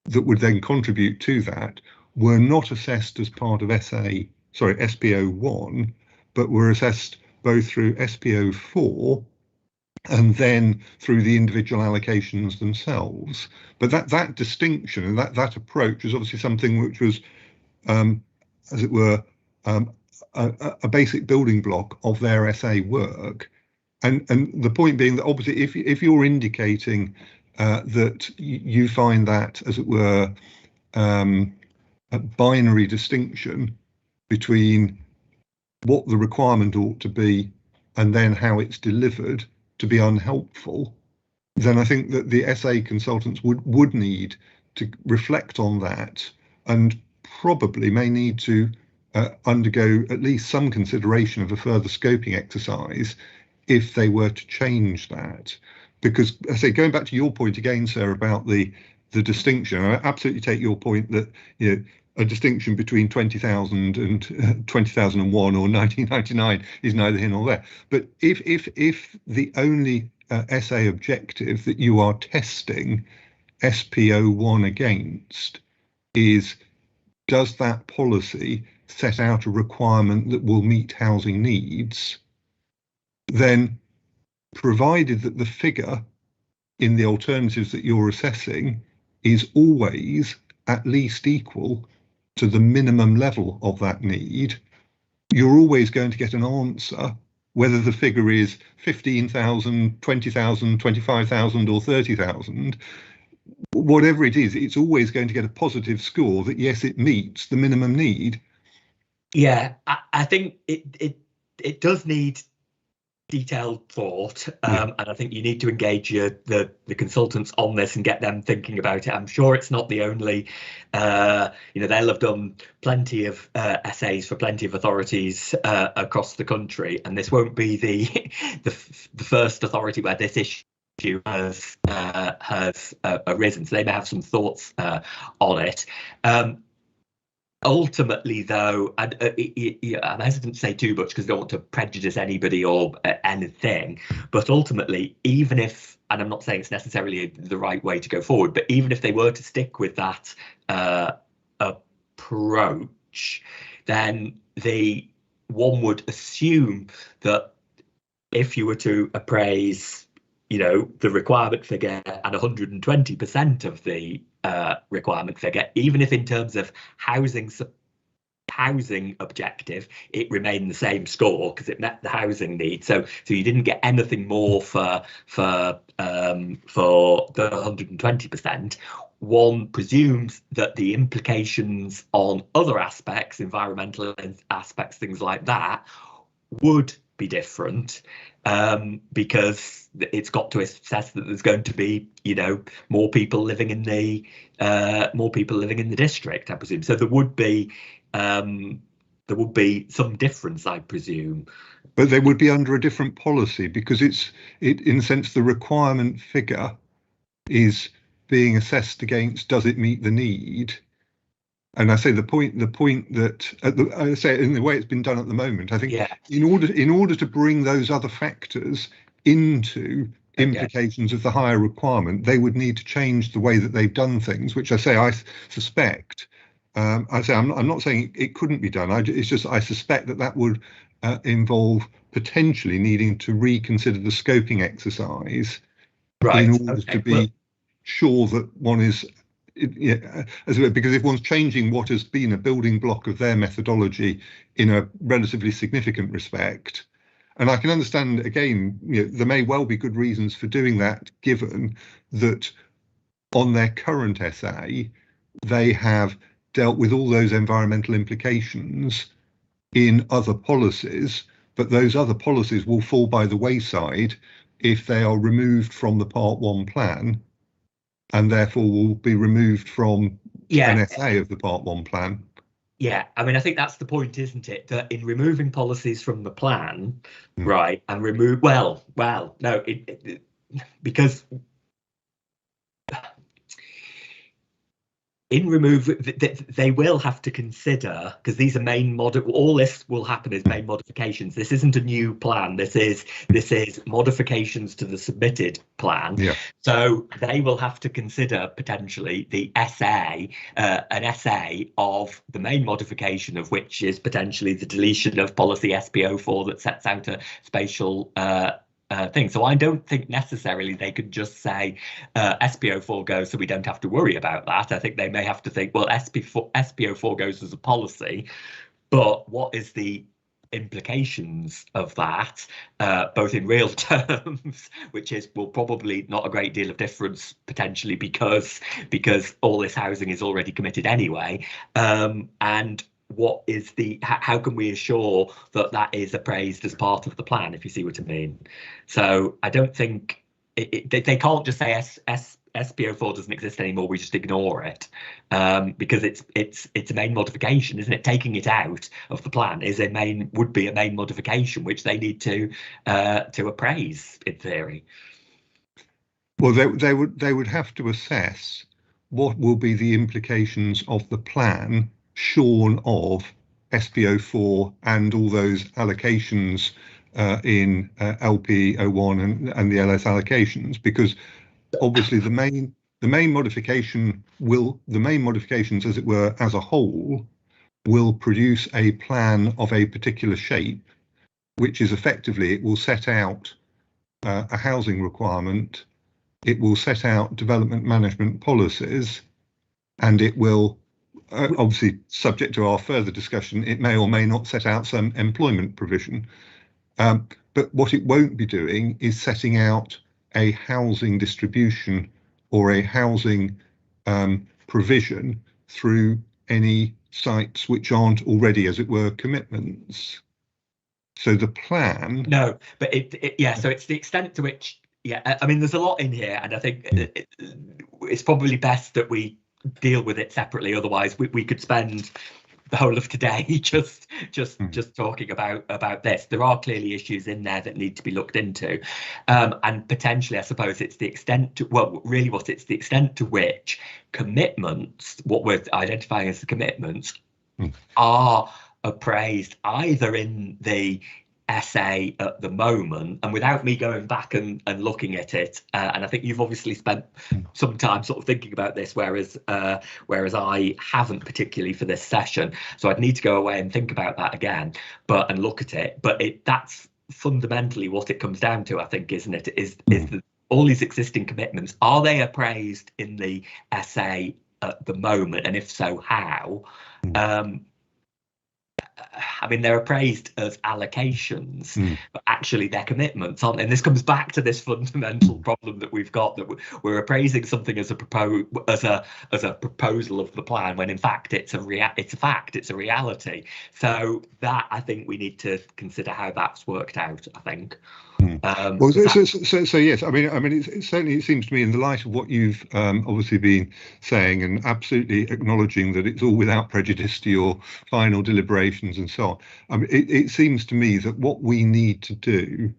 that would then contribute to that were not assessed as part of SPO1, but were assessed both through SPO4 and then through the individual allocations themselves. But that distinction and that approach was obviously something which was, as it were, a basic building block of their SA work. And the point being that obviously if you're indicating that you find that, as it were, a binary distinction between what the requirement ought to be and then how it's delivered to be unhelpful, then I think that the SA consultants would need to reflect on that and probably may need to undergo at least some consideration of a further scoping exercise if they were to change that. Because, I say, going back to your point again, sir, about the distinction, I absolutely take your point that a distinction between 20,000 and 20,001 or 1999 is neither here nor there. But if the only SA objective that you are testing SPO1 against is, does that policy set out a requirement that will meet housing needs, then provided that the figure in the alternatives that you're assessing is always at least equal to the minimum level of that need, you're always going to get an answer, whether the figure is 15,000, 20,000, 25,000 or 30,000. Whatever it is, it's always going to get a positive score that yes, it meets the minimum need. Yeah, I think it does need detailed thought, and I think you need to engage the consultants on this and get them thinking about it. I'm sure it's not the only, they'll have done plenty of essays for plenty of authorities across the country, and this won't be the first authority where this issue has arisen. So they may have some thoughts on it. Ultimately, though, I'm hesitant to say too much because I don't want to prejudice anybody or anything, but ultimately, even if, and I'm not saying it's necessarily the right way to go forward, but even if they were to stick with that approach, then one would assume that if you were to appraise, the requirement figure and 120% of the requirement figure, even if in terms of housing objective it remained the same score because it met the housing need, so you didn't get anything more for the 120%, one presumes that the implications on other aspects, environmental aspects, things like that, would be different, because it's got to assess that there's going to be, more people living in the district, I presume. So there would be there would be some difference, I presume. But they would be under a different policy, because it in a sense the requirement figure is being assessed against, does it meet the need? And I say the point that I say in the way it's been done at the moment, I think in order to bring those other factors into implications of the higher requirement, they would need to change the way that they've done things, which I suspect. I'm not saying it couldn't be done. It's just I suspect that would involve potentially needing to reconsider the scoping exercise in order to be sure that one is. Because if one's changing what has been a building block of their methodology in a relatively significant respect, and I can understand again, there may well be good reasons for doing that, given that on their current essay they have dealt with all those environmental implications in other policies, but those other policies will fall by the wayside if they are removed from the Part 1 plan, and therefore will be removed from an essay of the Part 1 plan. Yeah, I mean, I think that's the point, isn't it? That in removing policies from the plan, right, and remove, because in they will have to consider, because these are all this will happen is main modifications. This isn't a new plan. This is modifications to the submitted plan. Yeah. So they will have to consider potentially the essay, an essay of the main modification of which is potentially the deletion of policy SP04 that sets out a spatial thing. So I don't think necessarily they could just say SP04 goes, so we don't have to worry about that. I think they may have to think, well, SP04 goes as a policy, but what is the implications of that, both in real terms, which will probably not a great deal of difference potentially because all this housing is already committed anyway, and what is how can we assure that is appraised as part of the plan, if you see what I mean? So I don't think they can't just say SP04 doesn't exist anymore, we just ignore it, because it's a main modification, isn't it? Taking it out of the plan would be a main modification which they need to appraise in theory. Well, they would have to assess what will be the implications of the plan shorn of SP04 and all those allocations in LP01 and the LS allocations, because obviously the main modifications, as it were, as a whole, will produce a plan of a particular shape, which is effectively, it will set out a housing requirement, it will set out development management policies, and it will obviously, subject to our further discussion, it may or may not set out some employment provision. But what it won't be doing is setting out a housing distribution or a housing provision through any sites which aren't already, as it were, commitments. So the plan... No, but so it's the extent to which, I mean, there's a lot in here, and I think it's probably best that we deal with it separately, otherwise we could spend the whole of today just talking about this. There are clearly issues in there that need to be looked into, and potentially I suppose it's the extent to the extent to which commitments, what we're identifying as the commitments, are appraised either in the essay at the moment, and without me going back and looking at it, and I think you've obviously spent some time sort of thinking about this, whereas I haven't particularly for this session, so I'd need to go away and think about that again, and look at it. But that's fundamentally what it comes down to, I think, isn't it? Is all these existing commitments, are they appraised in the essay at the moment, and if so, how? I mean, they're appraised as allocations, but actually they're commitments, aren't they? And this comes back to this fundamental problem that we've got, that we're appraising something as a proposal of the plan, when in fact it's a reality. So that, I think we need to consider how that's worked out, I think. Well, so yes, I mean, it certainly, it seems to me, in the light of what you've obviously been saying, and absolutely acknowledging that it's all without prejudice to your final deliberations and so on. I mean, it seems to me that what we need to do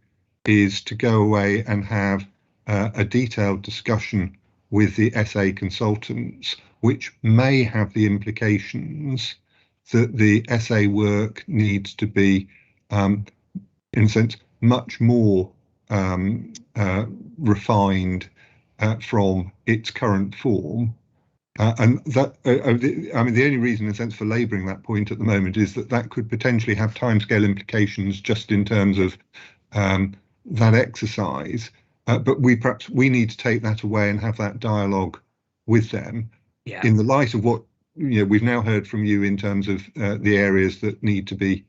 is to go away and have a detailed discussion with the SA consultants, which may have the implications that the SA work needs to be, in a sense, much more refined from its current form. And that, I mean, the only reason, in a sense, for labouring that point at the moment is that that could potentially have timescale implications just in terms of that exercise. But we need to take that away and have that dialogue with them, in the light of what we've now heard from you in terms of the areas that need to be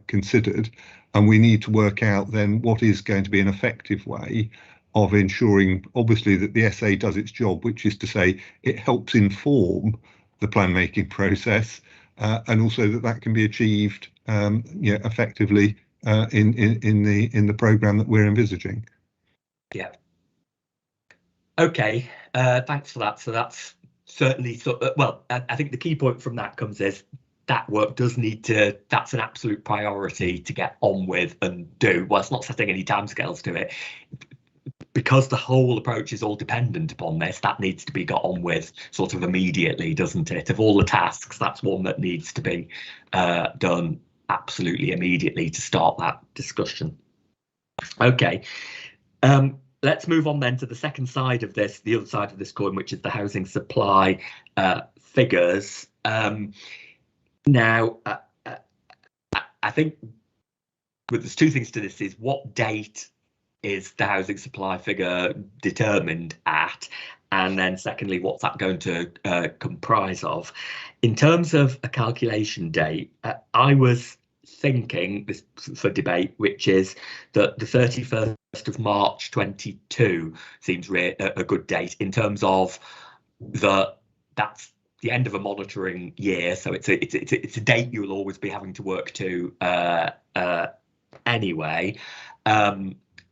considered. And we need to work out then what is going to be an effective way of ensuring, obviously, that the SA does its job, which is to say it helps inform the plan making process, and also that can be achieved effectively in the programme that we're envisaging. Yeah. Okay, thanks for that. So that's certainly, well, I think the key point from that comes is that work does need to, that's an absolute priority to get on with and do. Well, it's not setting any timescales to it, because the whole approach is all dependent upon this. That needs to be got on with sort of immediately, doesn't it? Of all the tasks, that's one that needs to be done absolutely immediately to start that discussion. Okay, let's move on then to the second side of this, the other side of this coin, which is the housing supply figures. Now, I think there's two things to this: is what date is the housing supply figure determined at, and then secondly, what's that going to comprise of? In terms of a calculation date, I was thinking, this for debate, which is that the 31st of March 22 seems a good date, in terms of that's the end of a monitoring year, so it's a date you'll always be having to work to anyway.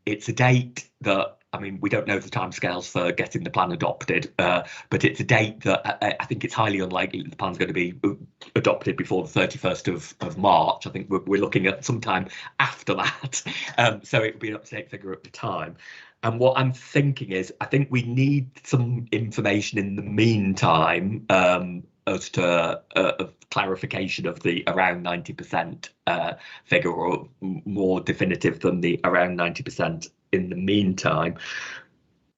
It's a date that, I mean, we don't know the timescales for getting the plan adopted, but it's a date that I think it's highly unlikely that the plan's going to be adopted before the 31st of March. I think we're looking at sometime after that, so it would be an up-to-date figure at the time. And what I'm thinking is, I think we need some information in the meantime as to clarification of the around 90% figure, or more definitive than the around 90% in the meantime.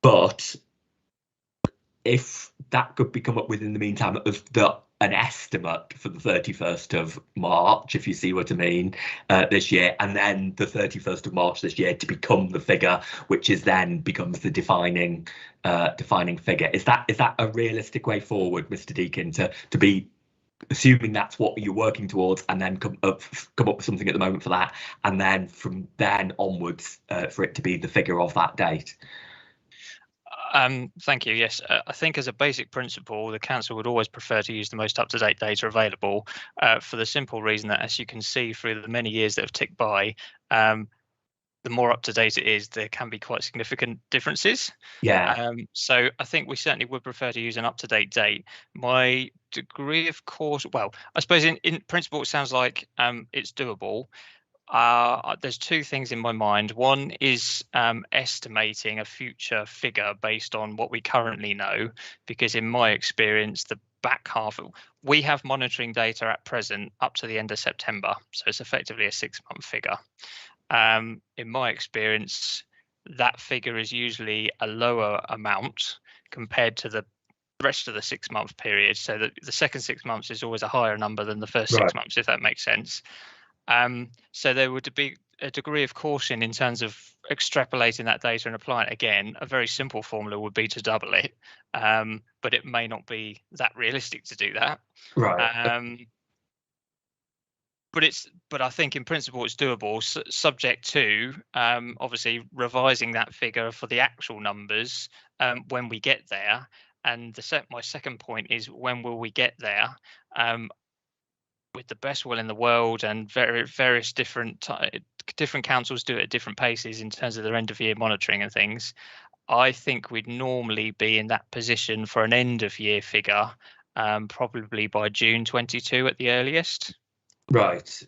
But if that could be come up with in the meantime as an estimate for the 31st of March, if you see what I mean, this year, and then the 31st of March this year to become the figure, which is then becomes the defining figure. Is that a realistic way forward, Mr. Deakin, to be assuming that's what you're working towards, and then come up with something at the moment for that, and then from then onwards for it to be the figure of that date? Thank you. Yes, I think as a basic principle, the council would always prefer to use the most up-to-date data available, for the simple reason that, as you can see through the many years that have ticked by, the more up-to-date it is, there can be quite significant differences. Yeah. So I think we certainly would prefer to use an up-to-date date. My degree of caution, well, I suppose in principle, it sounds like it's doable. There's two things in my mind. One is estimating a future figure based on what we currently know, because in my experience, the back half, we have monitoring data at present up to the end of September, so it's effectively a 6-month figure. In my experience, that figure is usually a lower amount compared to the rest of the 6-month period, so that the second 6 months is always a higher number than the first 6 months, if that makes sense. So there would be a degree of caution in terms of extrapolating that data and applying it again. A very simple formula would be to double it, but it may not be that realistic to do that. Right. but I think in principle it's doable, subject to obviously revising that figure for the actual numbers when we get there. And my second point is, when will we get there? With the best will in the world, and various different councils do it at different paces in terms of their end of year monitoring and things. I think we'd normally be in that position for an end of year figure, probably by June 22 at the earliest. Right.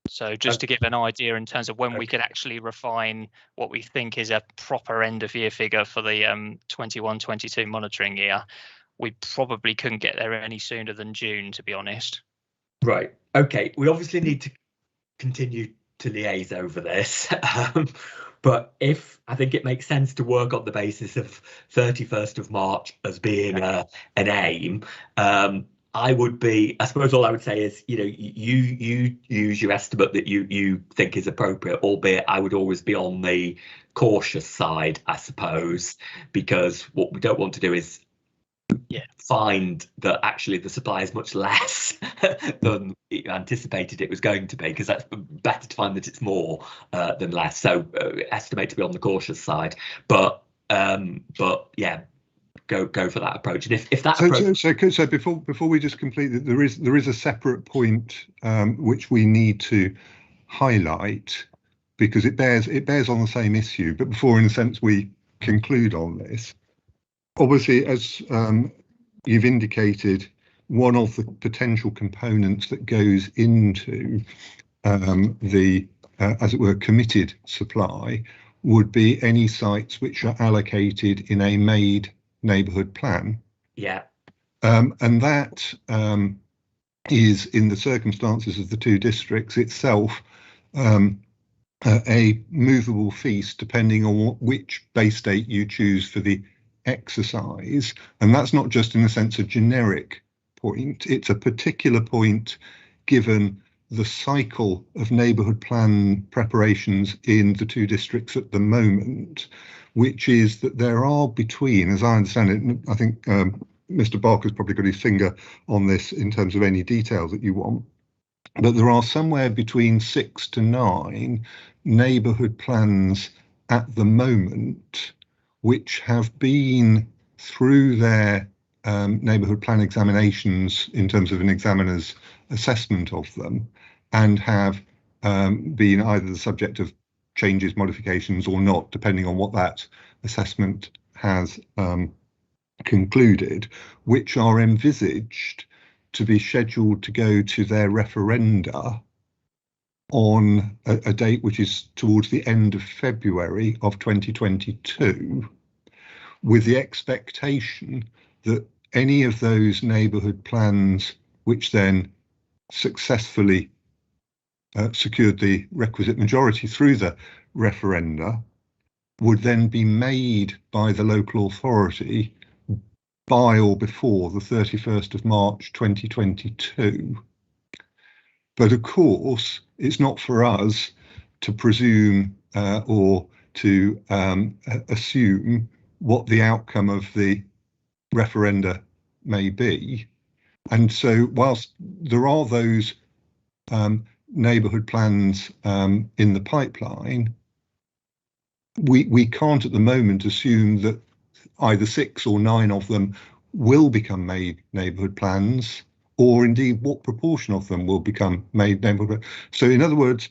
So just to give an idea in terms of when we could actually refine what we think is a proper end of year figure for the 21-22 monitoring year, we probably couldn't get there any sooner than June, to be honest. Right. Okay. We obviously need to continue to liaise over this. But I think it makes sense to work on the basis of 31st of March as being an aim. I suppose all I would say is, you use your estimate that you think is appropriate, albeit I would always be on the cautious side, I suppose, because what we don't want to do is find that actually the supply is much less than anticipated it was going to be, because that's better to find that it's more than less. So estimate to be on the cautious side, but yeah, go for that approach. And if that approach... So before we just complete it, there is a separate point which we need to highlight, because it bears on the same issue. But before, in a sense, we conclude on this, obviously, as you've indicated, one of the potential components that goes into the, as it were, committed supply would be any sites which are allocated in a made neighbourhood plan. Yeah. And that is, in the circumstances of the two districts itself, a movable feast depending on which base date you choose for the exercise. And that's not just, in a sense, a generic point. It's a particular point given the cycle of neighbourhood plan preparations in the two districts at the moment, which is that there are between, as I understand it, I think Mr. Barker's probably got his finger on this in terms of any details that you want, but there are somewhere between 6 to 9 neighbourhood plans at the moment which have been through their neighbourhood plan examinations in terms of an examiner's assessment of them, and have been either the subject of changes, modifications, or not, depending on what that assessment has concluded, which are envisaged to be scheduled to go to their referenda on a date which is towards the end of February of 2022, with the expectation that any of those neighbourhood plans which then successfully secured the requisite majority through the referenda would then be made by the local authority by or before the 31st of March 2022. But of course, it's not for us to presume or to assume what the outcome of the referenda may be. And so whilst there are those neighbourhood plans in the pipeline, we can't at the moment assume that either 6 or 9 of them will become made neighbourhood plans, or indeed what proportion of them will become made neighbourhood. So in other words,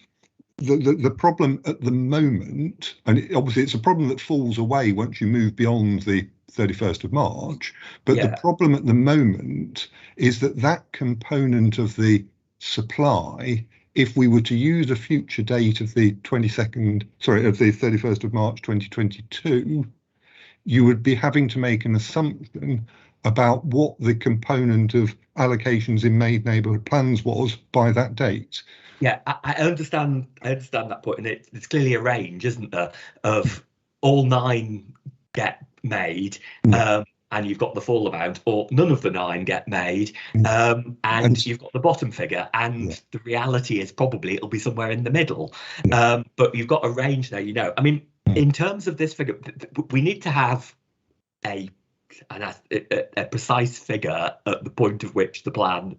the problem at the moment, and obviously it's a problem that falls away once you move beyond the 31st of March, but the problem at the moment is that component of the supply, if we were to use a future date of the 31st of March 2022, you would be having to make an assumption about what the component of allocations in made neighbourhood plans was by that date. Yeah, I understand that point, and it's clearly a range, isn't there, of all 9 get made, and you've got the full amount, or none of the 9 get made, and you've got the bottom figure, and the reality is probably it'll be somewhere in the middle. But you've got a range there, I mean, in terms of this figure, we need to have a precise figure at the point of which the plan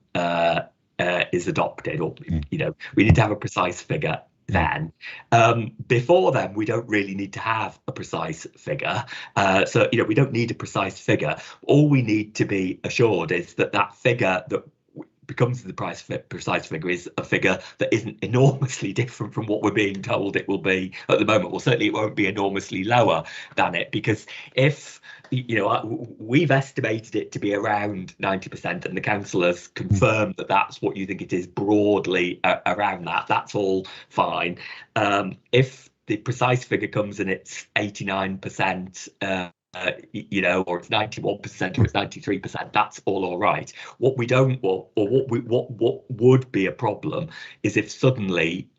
is adopted, or we need to have a precise figure then. Before then, we don't really need to have a precise figure. So we don't need a precise figure. All we need to be assured is that that figure that becomes the precise figure is a figure that isn't enormously different from what we're being told it will be at the moment. Well, certainly it won't be enormously lower than it, because if we've estimated it to be around 90%, and the councillors confirmed that that's what you think it is broadly around that, that's all fine. If the precise figure comes and it's 89%, or it's 91% or it's 93%, that's all right. What we don't want, or what would be a problem, is if suddenly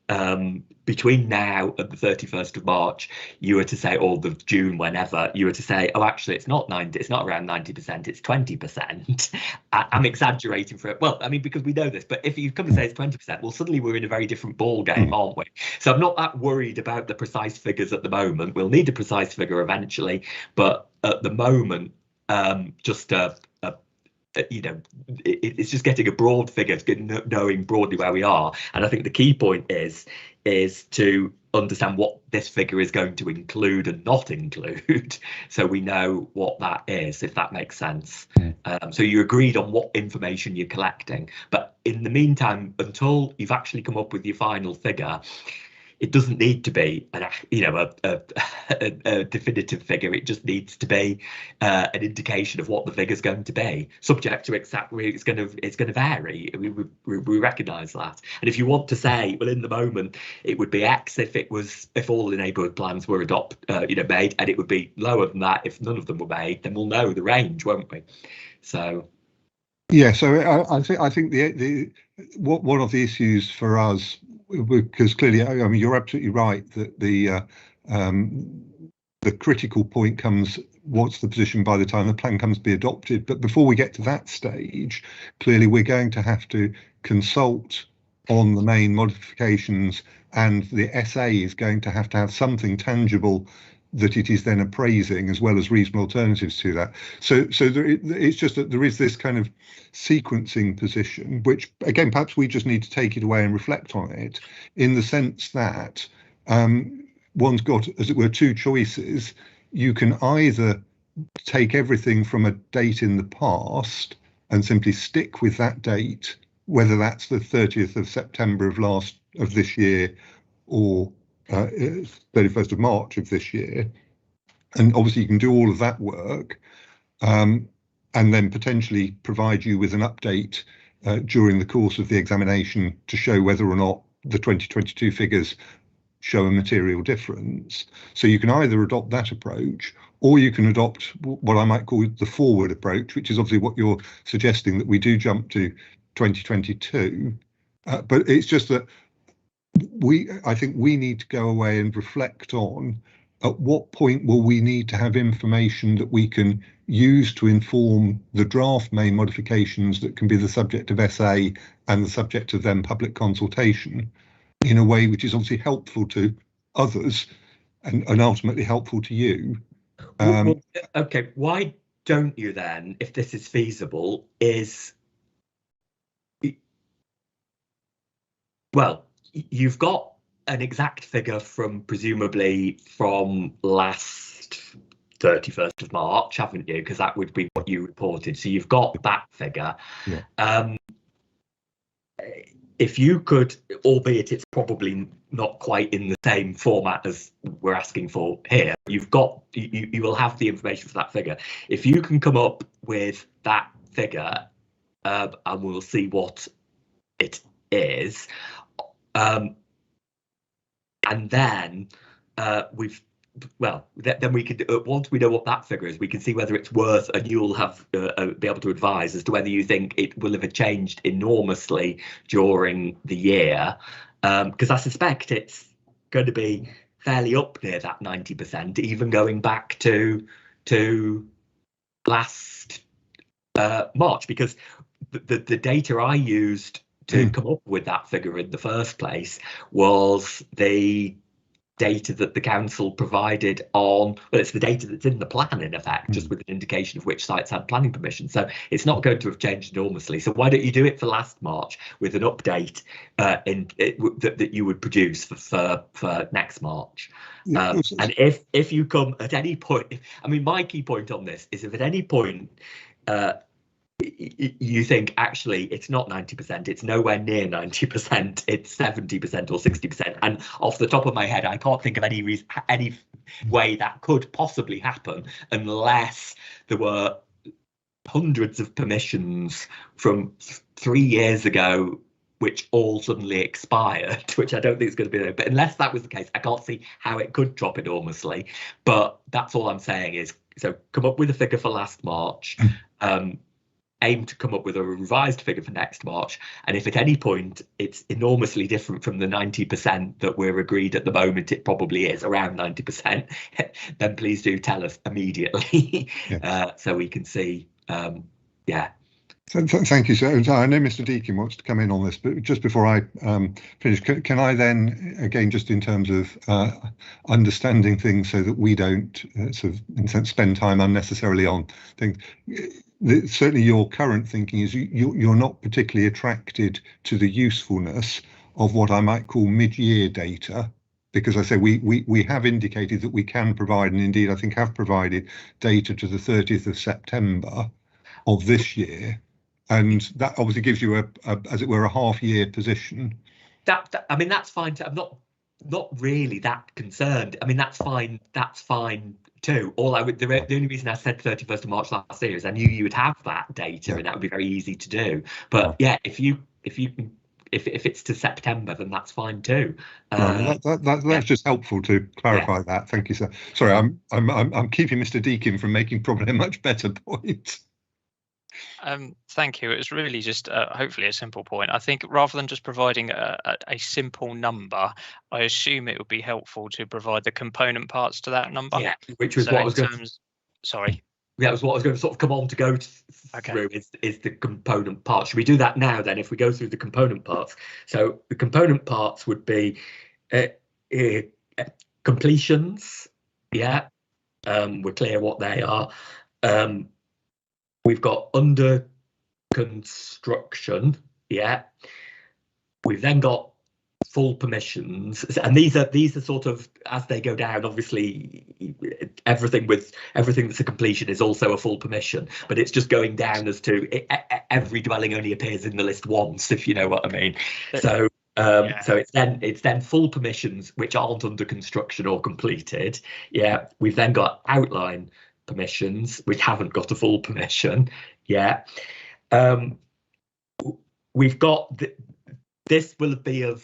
between now and the 31st of March you were to say, or the June, whenever you were to say, oh, actually it's not 90, it's not around 90%, it's 20%. I'm exaggerating for it. Well, I mean, because we know this, but if you come and say it's 20%, well, suddenly we're in a very different ball game, aren't we? So I'm not that worried about the precise figures at the moment. We'll need a precise figure eventually, but at the moment, just it's just getting a broad figure, knowing broadly where we are. And I think the key point is to understand what this figure is going to include and not include, so we know what that is, if that makes sense. So you agreed on what information you're collecting, but in the meantime, until you've actually come up with your final figure, it doesn't need to be a definitive figure. It just needs to be an indication of what the figure's going to be, subject to exactly it's going to vary. We recognise that. And if you want to say, well, in the moment it would be X if all the neighbourhood plans were made, and it would be lower than that if none of them were made, then we'll know the range, won't we? So yeah, so I think one of the issues for us, because clearly, I mean, you're absolutely right that the critical point comes, what's the position by the time the plan comes to be adopted? But before we get to that stage, clearly we're going to have to consult on the main modifications, and the SA is going to have something tangible that it is then appraising, as well as reasonable alternatives to that. So it's just that there is this kind of sequencing position, which again, perhaps we just need to take it away and reflect on it, in the sense that one's got, as it were, two choices. You can either take everything from a date in the past and simply stick with that date, whether that's the 30th of September of this year, or 31st of March of this year, and obviously you can do all of that work, and then potentially provide you with an update during the course of the examination to show whether or not the 2022 figures show a material difference. So you can either adopt that approach, or you can adopt what I might call the forward approach, which is obviously what you're suggesting, that we do jump to 2022. But it's just that I think we need to go away and reflect on, at what point will we need to have information that we can use to inform the draft main modifications that can be the subject of SA and the subject of then public consultation, in a way which is obviously helpful to others and ultimately helpful to you. Okay, why don't you then, if this is feasible, you've got an exact figure from presumably from last 31st of March, haven't you? Because that would be what you reported. So you've got that figure. Yeah. If you could, albeit it's probably not quite in the same format as we're asking for here, you will have the information for that figure. If you can come up with that figure, and we'll see what it is. And then then we could, once we know what that figure is, we can see whether it's worth, and you'll have be able to advise as to whether you think it will have changed enormously during the year, because I suspect it's going to be fairly up near that 90%, even going back to last March, because the data I used to come up with that figure in the first place was the data that the council provided on, well, it's the data that's in the plan in effect, just with an indication of which sites had planning permission. So it's not going to have changed enormously. So why don't you do it for last March with an update that you would produce for next March? And if you come at any point, I mean, my key point on this is if at any point you think actually it's not 90%, it's nowhere near 90%, it's 70% or 60%, and off the top of my head I can't think of any way that could possibly happen unless there were hundreds of permissions from 3 years ago which all suddenly expired, which I don't think is going to be there. But unless that was the case, I can't see how it could drop enormously. But that's all I'm saying is, so come up with a figure for last March, aim to come up with a revised figure for next March, and if at any point it's enormously different from the 90% that we're agreed at the moment, it probably is around 90%, then please do tell us immediately. Yes. So we can see. Yeah. Thank you, sir. I know Mr. Deakin wants to come in on this, but just before I finish, can I then, again, just in terms of understanding things so that we don't sort of in a sense, spend time unnecessarily on things, certainly your current thinking is you're not particularly attracted to the usefulness of what I might call mid-year data, because I say we have indicated that we can provide, and indeed I think have provided, data to the 30th of September of this year. And that obviously gives you as it were, a half-year position. I mean, that's fine. I'm not really that concerned. I mean, that's fine. That's fine too. The only reason I said 31st of March last year is I knew you would have that data, and that would be very easy to do. But yeah, if it's to September, then that's fine too. That's just helpful to clarify that. Thank you, sir. Sorry, I'm keeping Mr. Deakin from making probably a much better point. Thank you. It's really just hopefully a simple point. I think rather than just providing a simple number, I assume it would be helpful to provide the component parts to that number. Yeah, which was what I was going to... Sorry. Yeah, that was what I was going to sort of come on to go through is the component parts. Should we do that now then, if we go through the component parts? So the component parts would be completions. Yeah, we're clear what they are. We've got under construction, yeah. We've then got full permissions, and these are sort of as they go down. Obviously, everything that's a completion is also a full permission, but it's just going down as to every dwelling only appears in the list once, if you know what I mean. So so it's then full permissions which aren't under construction or completed. Yeah, we've then got outline permissions which haven't got a full permission. Yeah, we've got this will be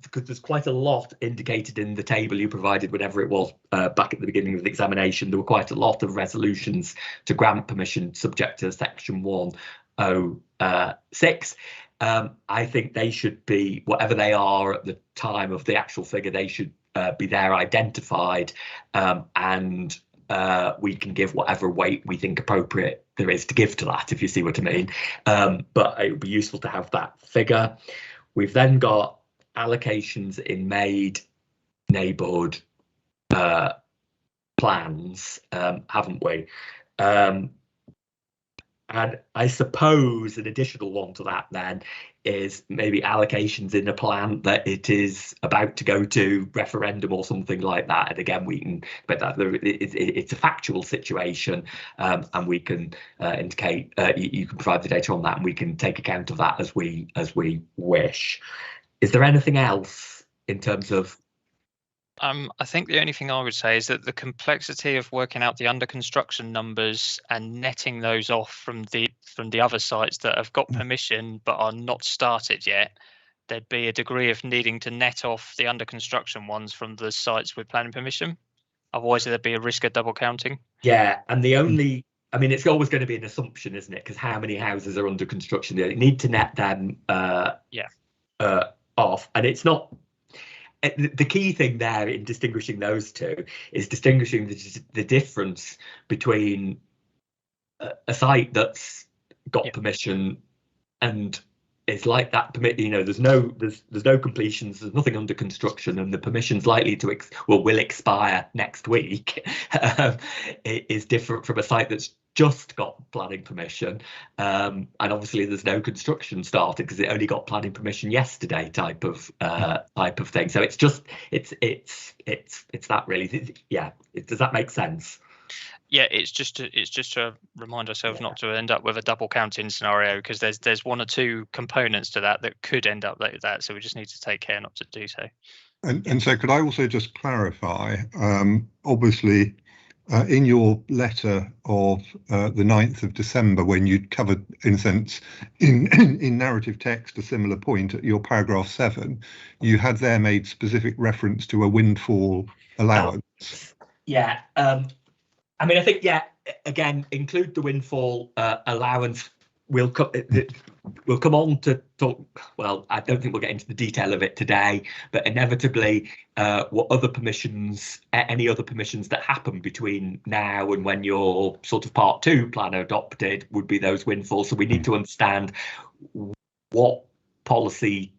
because there's quite a lot indicated in the table you provided whenever it was back at the beginning of the examination. There were quite a lot of resolutions to grant permission subject to section 106. I think they should be, whatever they are at the time of the actual figure, they should be there identified, and we can give whatever weight we think appropriate there is to give to that, if you see what I mean. But it would be useful to have that figure. We've then got allocations in made neighbourhood plans, haven't we? And I suppose an additional one to that then is maybe allocations in a plan that it is about to go to referendum or something like that. And again, we can, but that it's a factual situation, and we can indicate, you can provide the data on that, and we can take account of that as we wish. Is there anything else in terms of? I think the only thing I would say is that the complexity of working out the under construction numbers and netting those off from the other sites that have got permission but are not started yet, there'd be a degree of needing to net off the under construction ones from the sites with planning permission. Otherwise, there'd be a risk of double counting. Yeah, and the only, I mean, it's always going to be an assumption, isn't it? Because how many houses are under construction? They need to net them off, and it's not. The key thing there in distinguishing those two is distinguishing the difference between a site that's got permission and it's like that permit. There's no completions. There's nothing under construction, and the permission's likely to will expire next week. It is different from a site that's just got planning permission, and obviously there's no construction started because it only got planning permission yesterday, type of thing. So it's that really. Yeah, does that make sense? Yeah, it's just to remind ourselves not to end up with a double counting scenario, because there's one or two components to that could end up like that. So we just need to take care not to do so. And so could I also just clarify, obviously, in your letter of the 9th of December, when you covered, in a sense, in narrative text, a similar point at your paragraph 7, you had there made specific reference to a windfall allowance. Yeah. I mean, I think, again, include the windfall allowance. We'll come on to talk. Well, I don't think we'll get into the detail of it today, but inevitably, what other permissions, any other permissions that happen between now and when your sort of Part 2 plan adopted would be those windfalls. So we need to understand what the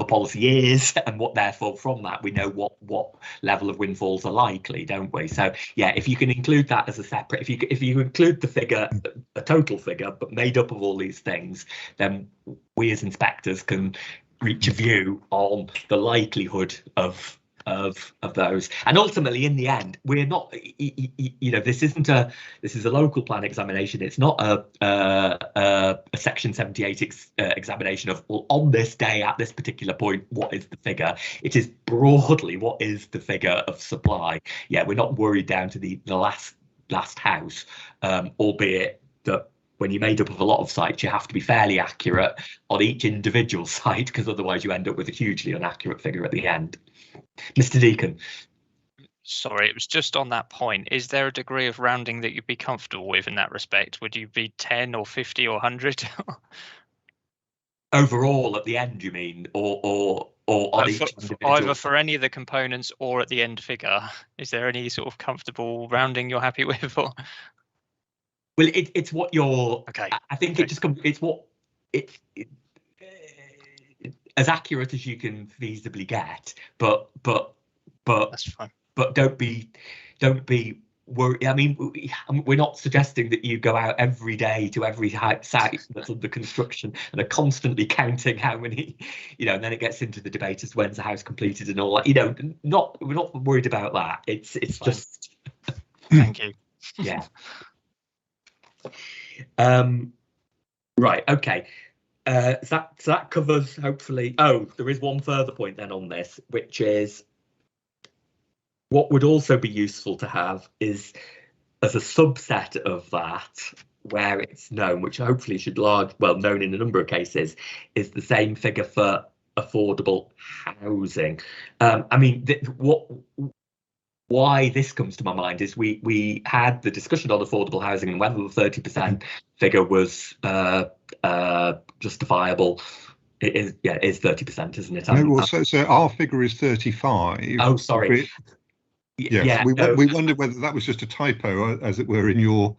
policy is, and what therefore from that we know what level of windfalls are likely, don't we? So yeah, if you can include that as a separate, if you include the figure, a total figure, but made up of all these things, then we as inspectors can reach a view on the likelihood of those. And ultimately, in the end, we're not, this is a local plan examination. It's not a Section 78 examination of, well, on this day at this particular point, what is the figure? It is broadly, what is the figure of supply? Yeah, we're not worried down to the last house, albeit that when you're made up of a lot of sites, you have to be fairly accurate on each individual site, because otherwise you end up with a hugely inaccurate figure at the end. Mr. Deacon. Sorry, it was just on that point. Is there a degree of rounding that you'd be comfortable with in that respect? Would you be 10 or 50 or 100? Overall at the end, you mean, or on each individual? Either for any of the components or at the end figure. Is there any sort of comfortable rounding you're happy with? Or? Well, it's what you're. Okay. I think it just comes. It's what as accurate as you can feasibly get, but That's fine. But don't be worried. I mean, we're not suggesting that you go out every day to every site that's under construction and are constantly counting how many, and then it gets into the debate as when's the house completed and all that. We're not worried about that. It's just. Thank you. Yeah. Right. Okay. So that covers, hopefully. Oh, there is one further point then on this, which is what would also be useful to have is, as a subset of that, where it's known, which hopefully should known in a number of cases, is the same figure for affordable housing. I mean, why this comes to my mind is we had the discussion on affordable housing and whether the 30% figure was justifiable. It is, it is 30%, isn't it? No, well, so our figure is 35. Oh, sorry. Yes, we wondered whether that was just a typo, as it were, in your.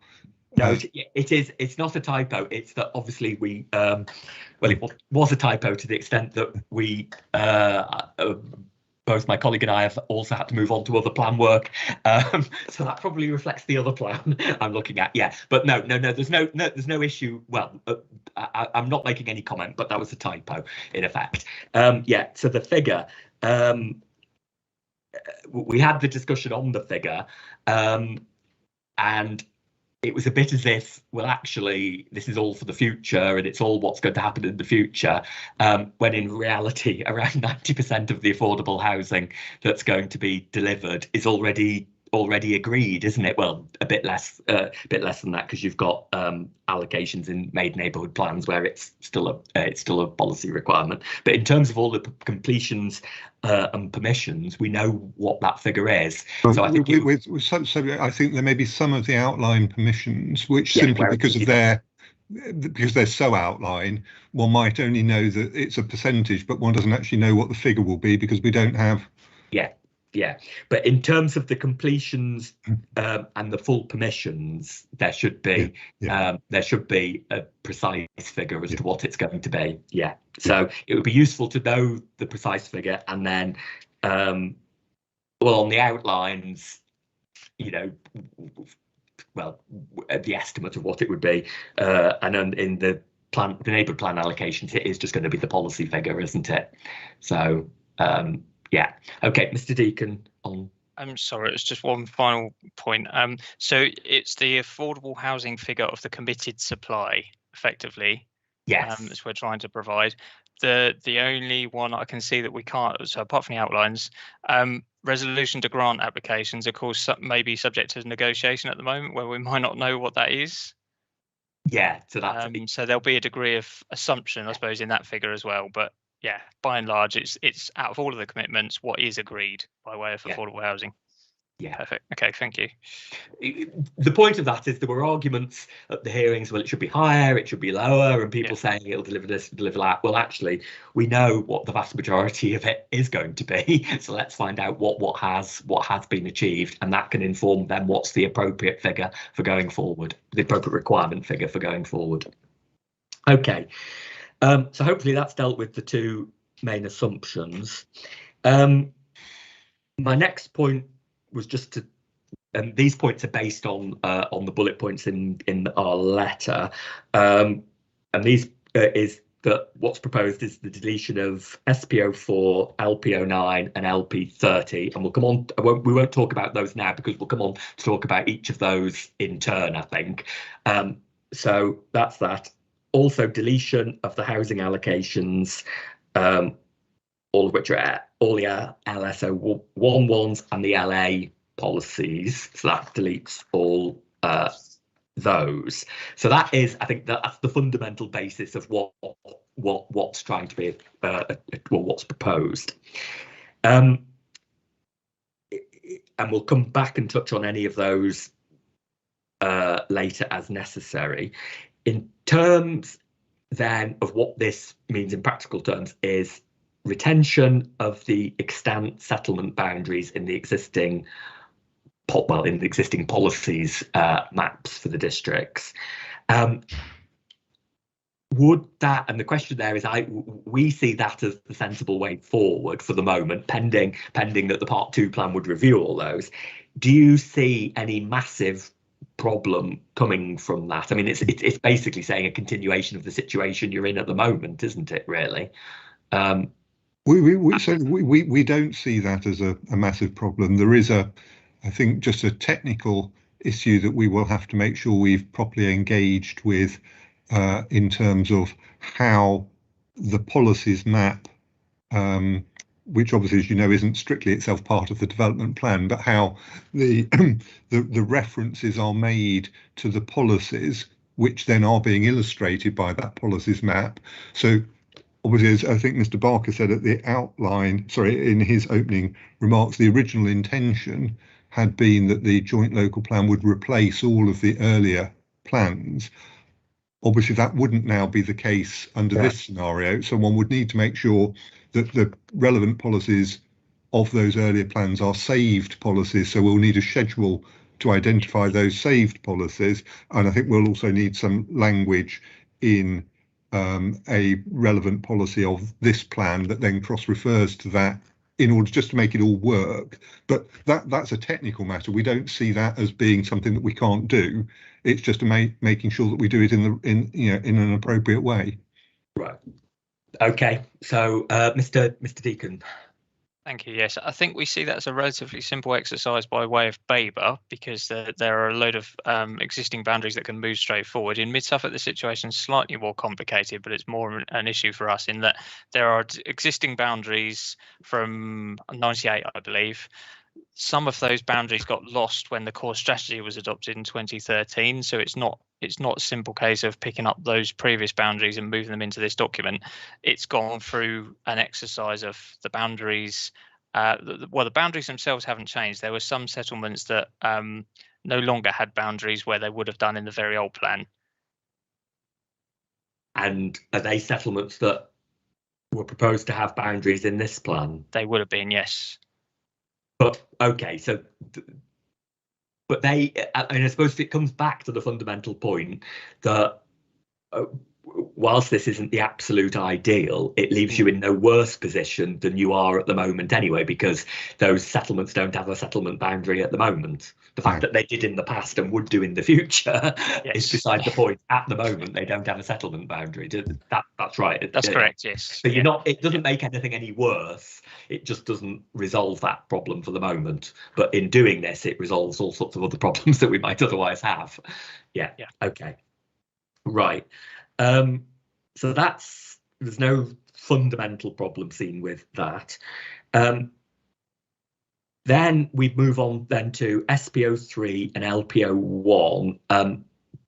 No, it is. It's not a typo. It's that obviously we, it was a typo to the extent that we, both my colleague and I have also had to move on to other plan work. So that probably reflects the other plan I'm looking at. Yeah, but no. There's no issue. Well, I'm not making any comment, but that was a typo in effect. So the figure. We had the discussion on the figure, and it was a bit as if, well, actually, this is all for the future and it's all what's going to happen in the future, when in reality, around 90% of the affordable housing that's going to be delivered is already agreed, isn't it? Well, a bit less than that, because you've got allocations in made neighbourhood plans where it's still a policy requirement. But in terms of all the completions and permissions, we know what that figure is. So I think I think there may be some of the outline permissions which simply because they're so outline, one might only know that it's a percentage, but one doesn't actually know what the figure will be because we don't have. Yeah. Yeah, but in terms of the completions and the full permissions, there should be a precise figure as to what it's going to be. Yeah, so it would be useful to know the precise figure, and then, well, on the outlines, you know, well, the estimate of what it would be, and then in the plan, the neighbourhood plan allocations, it is just going to be the policy figure, isn't it? So. Yeah. Okay, Mr. Deacon on. I'm sorry, it's just one final point. So it's the affordable housing figure of the committed supply, effectively. Yes. As we're trying to provide. The only one I can see that we can't, so apart from the outlines, resolution to grant applications, of course, may be subject to negotiation at the moment, where we might not know what that is. Yeah, so that's so there'll be a degree of assumption, I suppose, in that figure as well. But yeah, by and large, it's out of all of the commitments, what is agreed by way of affordable housing. Yeah. Perfect. Okay, thank you. The point of that is there were arguments at the hearings, well, it should be higher, it should be lower, and people saying it'll deliver this, deliver that. Well, actually, we know what the vast majority of it is going to be. So let's find out what has been achieved, and that can inform then what's the appropriate figure for going forward, the appropriate requirement figure for going forward. Okay, so hopefully that's dealt with the two main assumptions. My next point was just to, and these points are based on the bullet points in our letter, and these is that what's proposed is the deletion of SPO4, LPO9, and LP30, and we'll come on. We won't talk about those now because we'll come on to talk about each of those in turn, I think. So that's that. Also, deletion of the housing allocations, all of which are all the LSO1 ones and the LA policies, so that deletes all those. So that is, I think, that's the fundamental basis of what's trying to be, what's proposed. And we'll come back and touch on any of those later as necessary. In terms then of what this means in practical terms is retention of the extant settlement boundaries in the existing policies maps for the districts. Would that, and the question there is, we see that as the sensible way forward for the moment, pending that the Part 2 plan would review all those. Do you see any massive problem coming from that? I mean, it's basically saying a continuation of the situation you're in at the moment, isn't it, really? We don't see that as a massive problem. There is I think, just a technical issue that we will have to make sure we've properly engaged with in terms of how the policies map, which obviously, as you know, isn't strictly itself part of the development plan, but how the references are made to the policies, which then are being illustrated by that policies map. So obviously, as I think Mr. Barker said at the outline, in his opening remarks, the original intention had been that the joint local plan would replace all of the earlier plans. Obviously, that wouldn't now be the case under this scenario. So one would need to make sure that the relevant policies of those earlier plans are saved policies. So we'll need a schedule to identify those saved policies. And I think we'll also need some language in a relevant policy of this plan that then cross-refers to that in order just to make it all work. But that's a technical matter. We don't see that as being something that we can't do. It's just making sure that we do it in an appropriate way. Right. Okay. So, Mr. Deacon. Thank you. Yes, I think we see that as a relatively simple exercise by way of BABA, because there are a load of existing boundaries that can move straight forward. In Mid-Suffolk, the situation is slightly more complicated, but it's more an issue for us in that there are existing boundaries from 98, I believe. Some of those boundaries got lost when the core strategy was adopted in 2013. So it's not a simple case of picking up those previous boundaries and moving them into this document. It's gone through an exercise of the boundaries. The boundaries themselves haven't changed. There were some settlements that no longer had boundaries where they would have done in the very old plan. And are they settlements that were proposed to have boundaries in this plan? They would have been, yes. But okay, so but they, and I suppose it comes back to the fundamental point that whilst this isn't the absolute ideal, it leaves you in no worse position than you are at the moment anyway, because those settlements don't have a settlement boundary at the moment. The fact that they did in the past and would do in the future is beside the point. At the moment, they don't have a settlement boundary. That's right. That's correct, yes. So you're not, it doesn't make anything any worse. It just doesn't resolve that problem for the moment. But in doing this, it resolves all sorts of other problems that we might otherwise have. Yeah. Okay. Right. So there's no fundamental problem seen with that. Then we move on then to SPO3 and LPO1.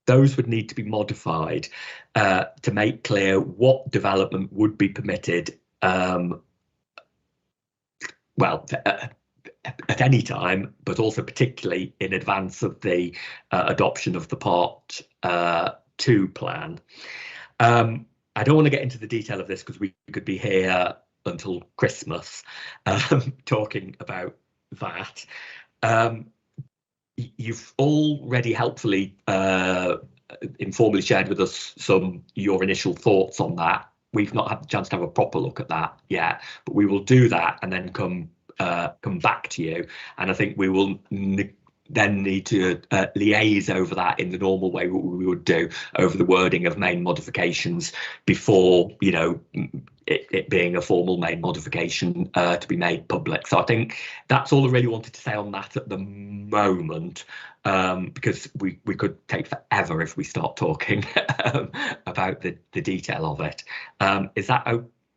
Those would need to be modified to make clear what development would be permitted, well, at any time, but also particularly in advance of the adoption of the Part 2 plan. I don't want to get into the detail of this because we could be here until Christmas talking about that. You've already helpfully informally shared with us your initial thoughts on that. We've not had the chance to have a proper look at that yet, but we will do that and then come back to you. And I think we will then need to liaise over that in the normal way what we would do over the wording of main modifications before, you know, it being a formal main modification to be made public. So I think that's all I really wanted to say on that at the moment, because we could take forever if we start talking about the detail of it. Is that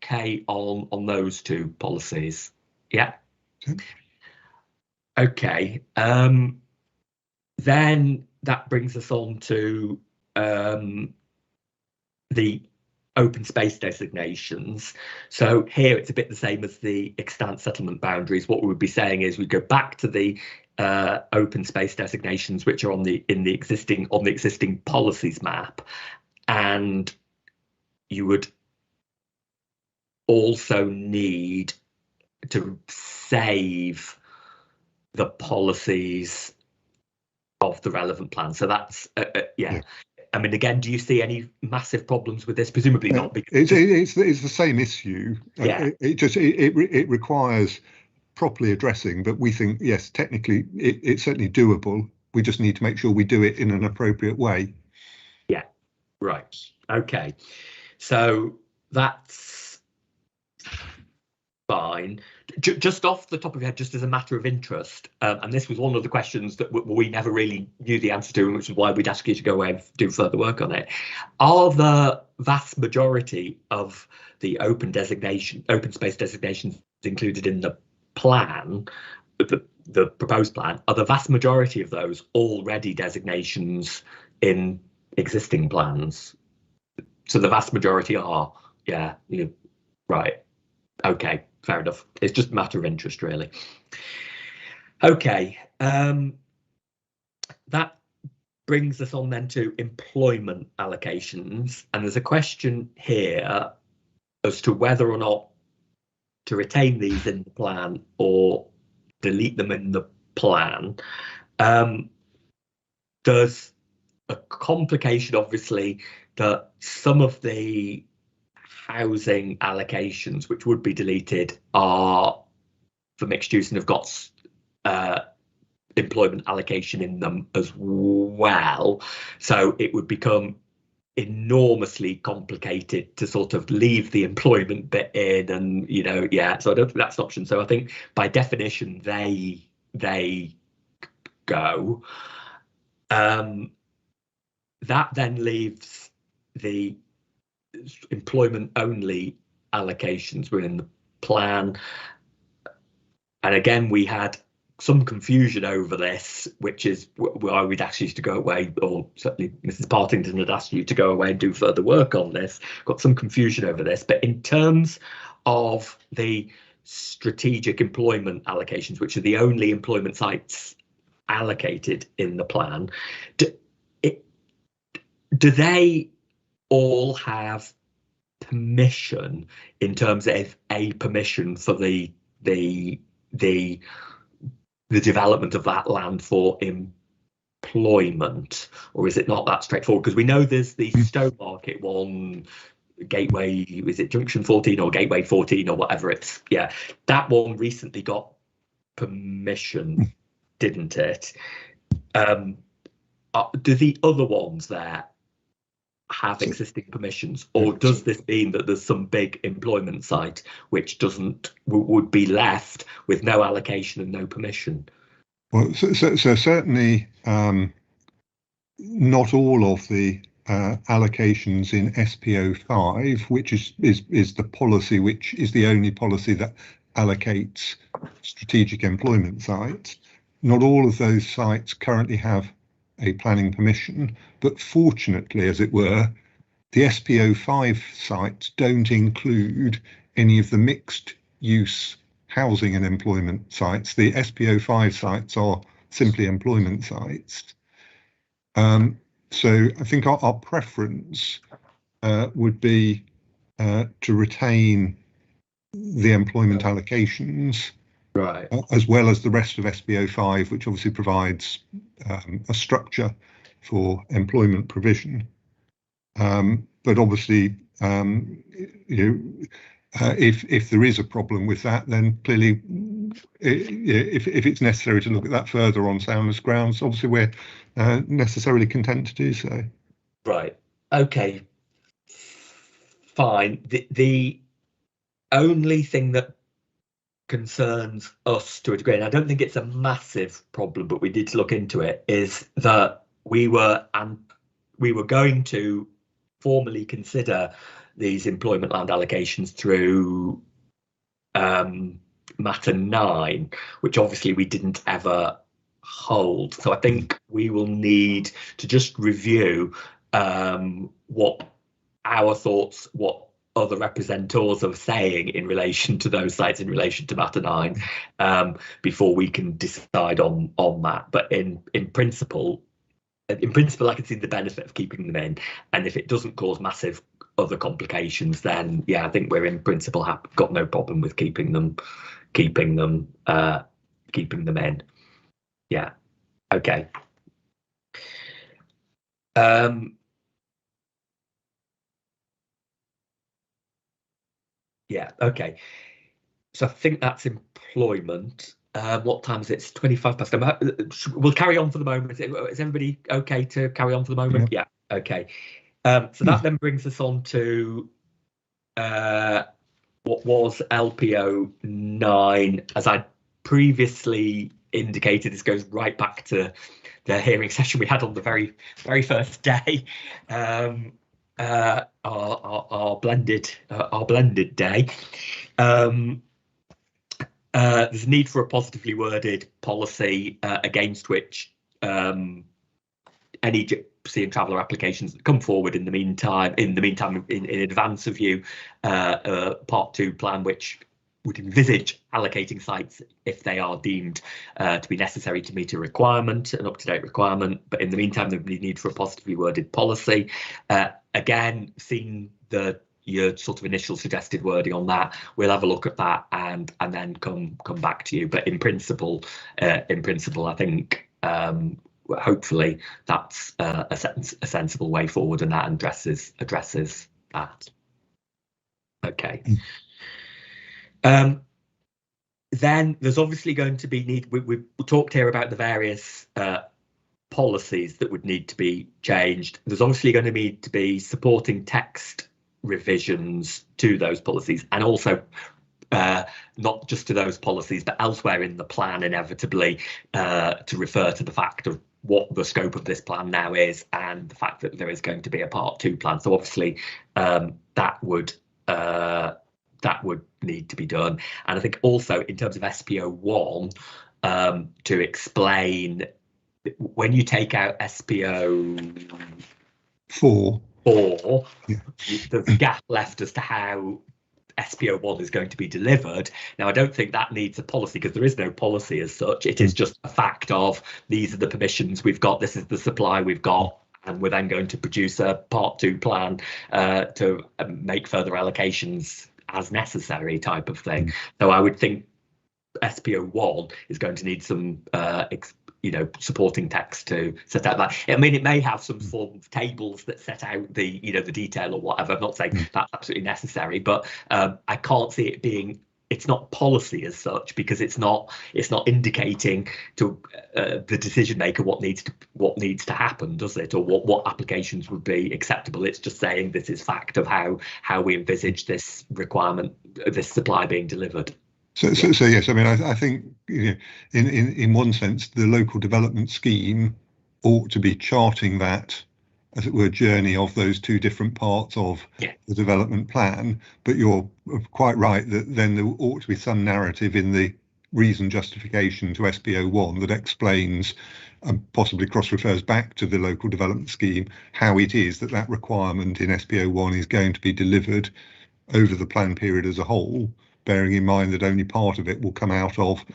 okay on those two policies? Yeah. Okay. Then that brings us on to the open space designations. So here it's a bit the same as the extant settlement boundaries. What we would be saying is we go back to the open space designations which are on the existing policies map, and you would also need to save the policies of the relevant plan. So that's yeah. I mean, again, do you see any massive problems with this? Presumably not. Because it's the same issue. Yeah. It requires properly addressing, but we think yes, technically it's certainly doable. We just need to make sure we do it in an appropriate way. Yeah. Right. Okay. So that's fine. Just off the top of your head, just as a matter of interest, and this was one of the questions that we never really knew the answer to, which is why we'd ask you to go away and do further work on it. Are the vast majority of the open space designations included in the plan, the proposed plan, are the vast majority of those already designations in existing plans? So the vast majority are, yeah, right. Okay, fair enough. It's just a matter of interest, really. Okay, that brings us on then to employment allocations. And there's a question here as to whether or not to retain these in the plan or delete them in the plan. There's a complication, obviously, that some of the housing allocations which would be deleted are for mixed use and have got employment allocation in them as well. So it would become enormously complicated to sort of leave the employment bit in, and yeah, so I don't think that's an option. So I think by definition they go. That then leaves the employment only allocations within the plan, and again we had some confusion over this, which is why we'd asked you to go away, or certainly Mrs. Partington had asked you to go away and do further work on this. Got some confusion over this, but in terms of the strategic employment allocations, which are the only employment sites allocated in the plan, do they all have permission in terms of a permission for the the development of that land for employment, or is it not that straightforward? Because we know there's the Stowmarket one, Gateway, is it Junction 14 or Gateway 14 or whatever it's, yeah, that one recently got permission, didn't it? Do the other ones there have existing permissions, or does this mean that there's some big employment site which would be left with no allocation and no permission? Well, so certainly not all of the allocations in SPO5, which is the policy, which is the only policy that allocates strategic employment sites. Not all of those sites currently have a planning permission, but fortunately, as it were, the SPO5 sites don't include any of the mixed use housing and employment sites. The SPO5 sites are simply employment sites. So I think our preference would be to retain the employment allocations, right, as well as the rest of SPO5, which obviously provides a structure for employment provision. But obviously, if there is a problem with that, then clearly, if it's necessary to look at that further on soundness grounds, obviously we're necessarily content to do so. Right. Okay. Fine. The only thing that concerns us to a degree, and I don't think it's a massive problem, but we need to look into it, is that we were going to formally consider these employment land allocations through matter 9, which obviously we didn't ever hold. So I think we will need to just review what our thoughts, what other representatives are saying in relation to those sites, in relation to matter 9, before we can decide on that. But in principle, I can see the benefit of keeping them in, and if it doesn't cause massive other complications, then yeah, I think we're in principle got no problem with keeping them in. Yeah. Okay. Yeah. Okay. So I think that's employment. What time is it? It's 25 past. We'll carry on for the moment. Is everybody okay to carry on for the moment? Yeah. Okay. So that then brings us on to what was LPO 9. As I previously indicated, this goes right back to the hearing session we had on the very first day, our blended day. There's a need for a positively worded policy against which any gypsy and traveller applications that come forward in the meantime, in advance of you, Part 2 plan, which would envisage allocating sites if they are deemed to be necessary to meet a requirement, an up-to-date requirement. But in the meantime, there would be need for a positively worded policy. Again, seeing your sort of initial suggested wording on that, we'll have a look at that and then come back to you. But in principle, I think hopefully that's a sensible way forward, and that addresses that. Okay. Then there's obviously going to be we talked here about the various policies that would need to be changed. There's obviously going to need to be supporting text revisions to those policies, and also not just to those policies but elsewhere in the plan, inevitably to refer to the fact of what the scope of this plan now is and the fact that there is going to be a Part 2 plan. So obviously that would need to be done. And I think also in terms of SPO1, to explain, when you take out SPO 4, yeah, there's a gap left as to how SPO1 is going to be delivered. Now, I don't think that needs a policy, because there is no policy as such. It is just a fact of, these are the permissions we've got, this is the supply we've got, and we're then going to produce a Part 2 plan to make further allocations as necessary, type of thing. So I would think SPO1 is going to need some supporting text to set out that. I mean, it may have some form of tables that set out the the detail or whatever. I'm not saying that's absolutely necessary, but I can't see it being. It's not policy as such, because it's not indicating to the decision maker what needs to happen, does it, or what applications would be acceptable. It's just saying this is fact of how we envisage this requirement, this supply being delivered. So yes, I mean, I think in one sense the local development scheme ought to be charting that, as it were, journey of those two different parts of the development plan. But you're quite right that then there ought to be some narrative in the reason justification to SPO1 that explains and possibly cross-refers back to the local development scheme how it is that requirement in SPO1 is going to be delivered over the plan period as a whole, bearing in mind that only part of it will come out of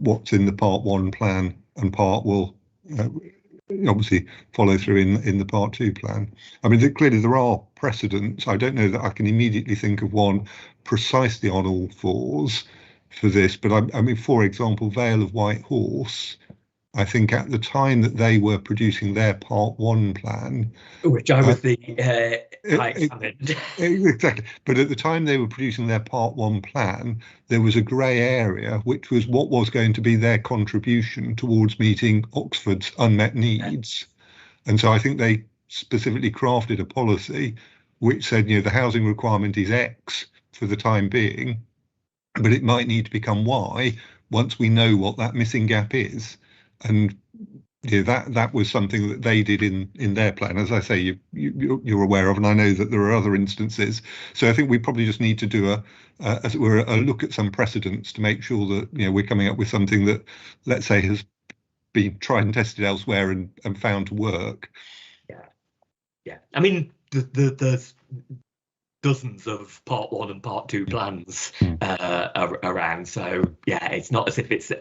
what's in the Part 1 plan, and part will obviously follow through in the Part 2 plan. I mean, clearly there are precedents. I don't know that I can immediately think of one precisely on all fours for this, but I mean, for example, Vale of White Horse, I think at the time that they were producing their Part 1 plan, which I was examined. Exactly. But at the time they were producing their Part 1 plan, there was a grey area, which was what was going to be their contribution towards meeting Oxford's unmet needs. And so I think they specifically crafted a policy which said, the housing requirement is X for the time being, but it might need to become Y once we know what that missing gap is. And that was something that they did in their plan, as I say, you're aware of, and I know that there are other instances. So I think we probably just need to do as it were, a look at some precedents to make sure that we're coming up with something that, let's say, has been tried and tested elsewhere and found to work. Yeah. I mean, there's dozens of Part 1 and Part 2 plans around, so it's not as if it's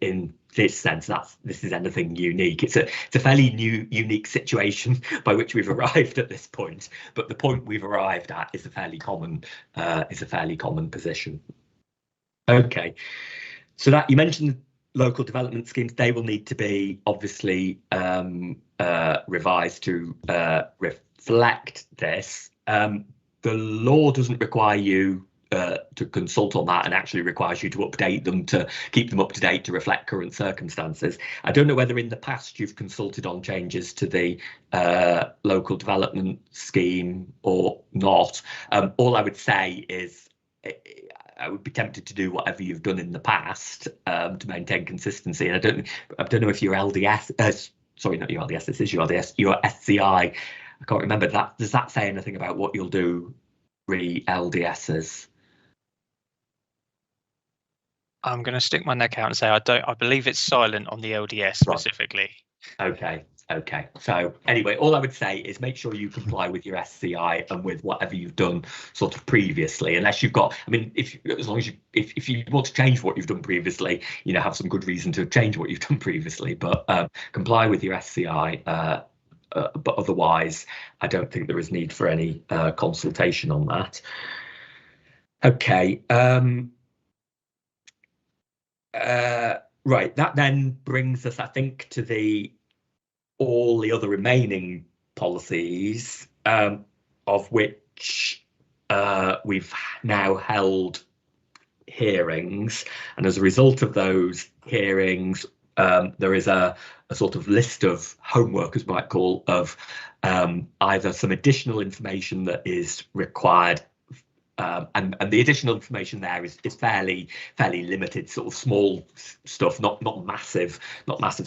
in this sense this is anything unique. It's a fairly unique situation by which we've arrived at this point, but the point we've arrived at is a fairly common position. Okay, so that you mentioned local development schemes, they will need to be obviously revised to reflect this. The law doesn't require you to consult on that, and actually requires you to update them, to keep them up to date, to reflect current circumstances. I don't know whether in the past you've consulted on changes to the local development scheme or not. All I would say is I would be tempted to do whatever you've done in the past to maintain consistency. And I don't know if your LDS, sorry, not your LDS, this is your LDS, your SCI. I can't remember that. Does that say anything about what you'll do re LDSs? I'm going to stick my neck out and say I believe it's silent on the LDS specifically. Right. Okay. So anyway, all I would say is make sure you comply with your SCI and with whatever you've done sort of previously, unless you've got, I mean, as long as if you want to change what you've done previously, have some good reason to change what you've done previously, but comply with your SCI. But otherwise, I don't think there is need for any consultation on that. Okay. Right. That then brings us, I think, to all the other remaining policies, of which we've now held hearings, and as a result of those hearings, there is a sort of list of homework, as we might call, of either some additional information that is required, and the additional information there is fairly limited, sort of small stuff, not massive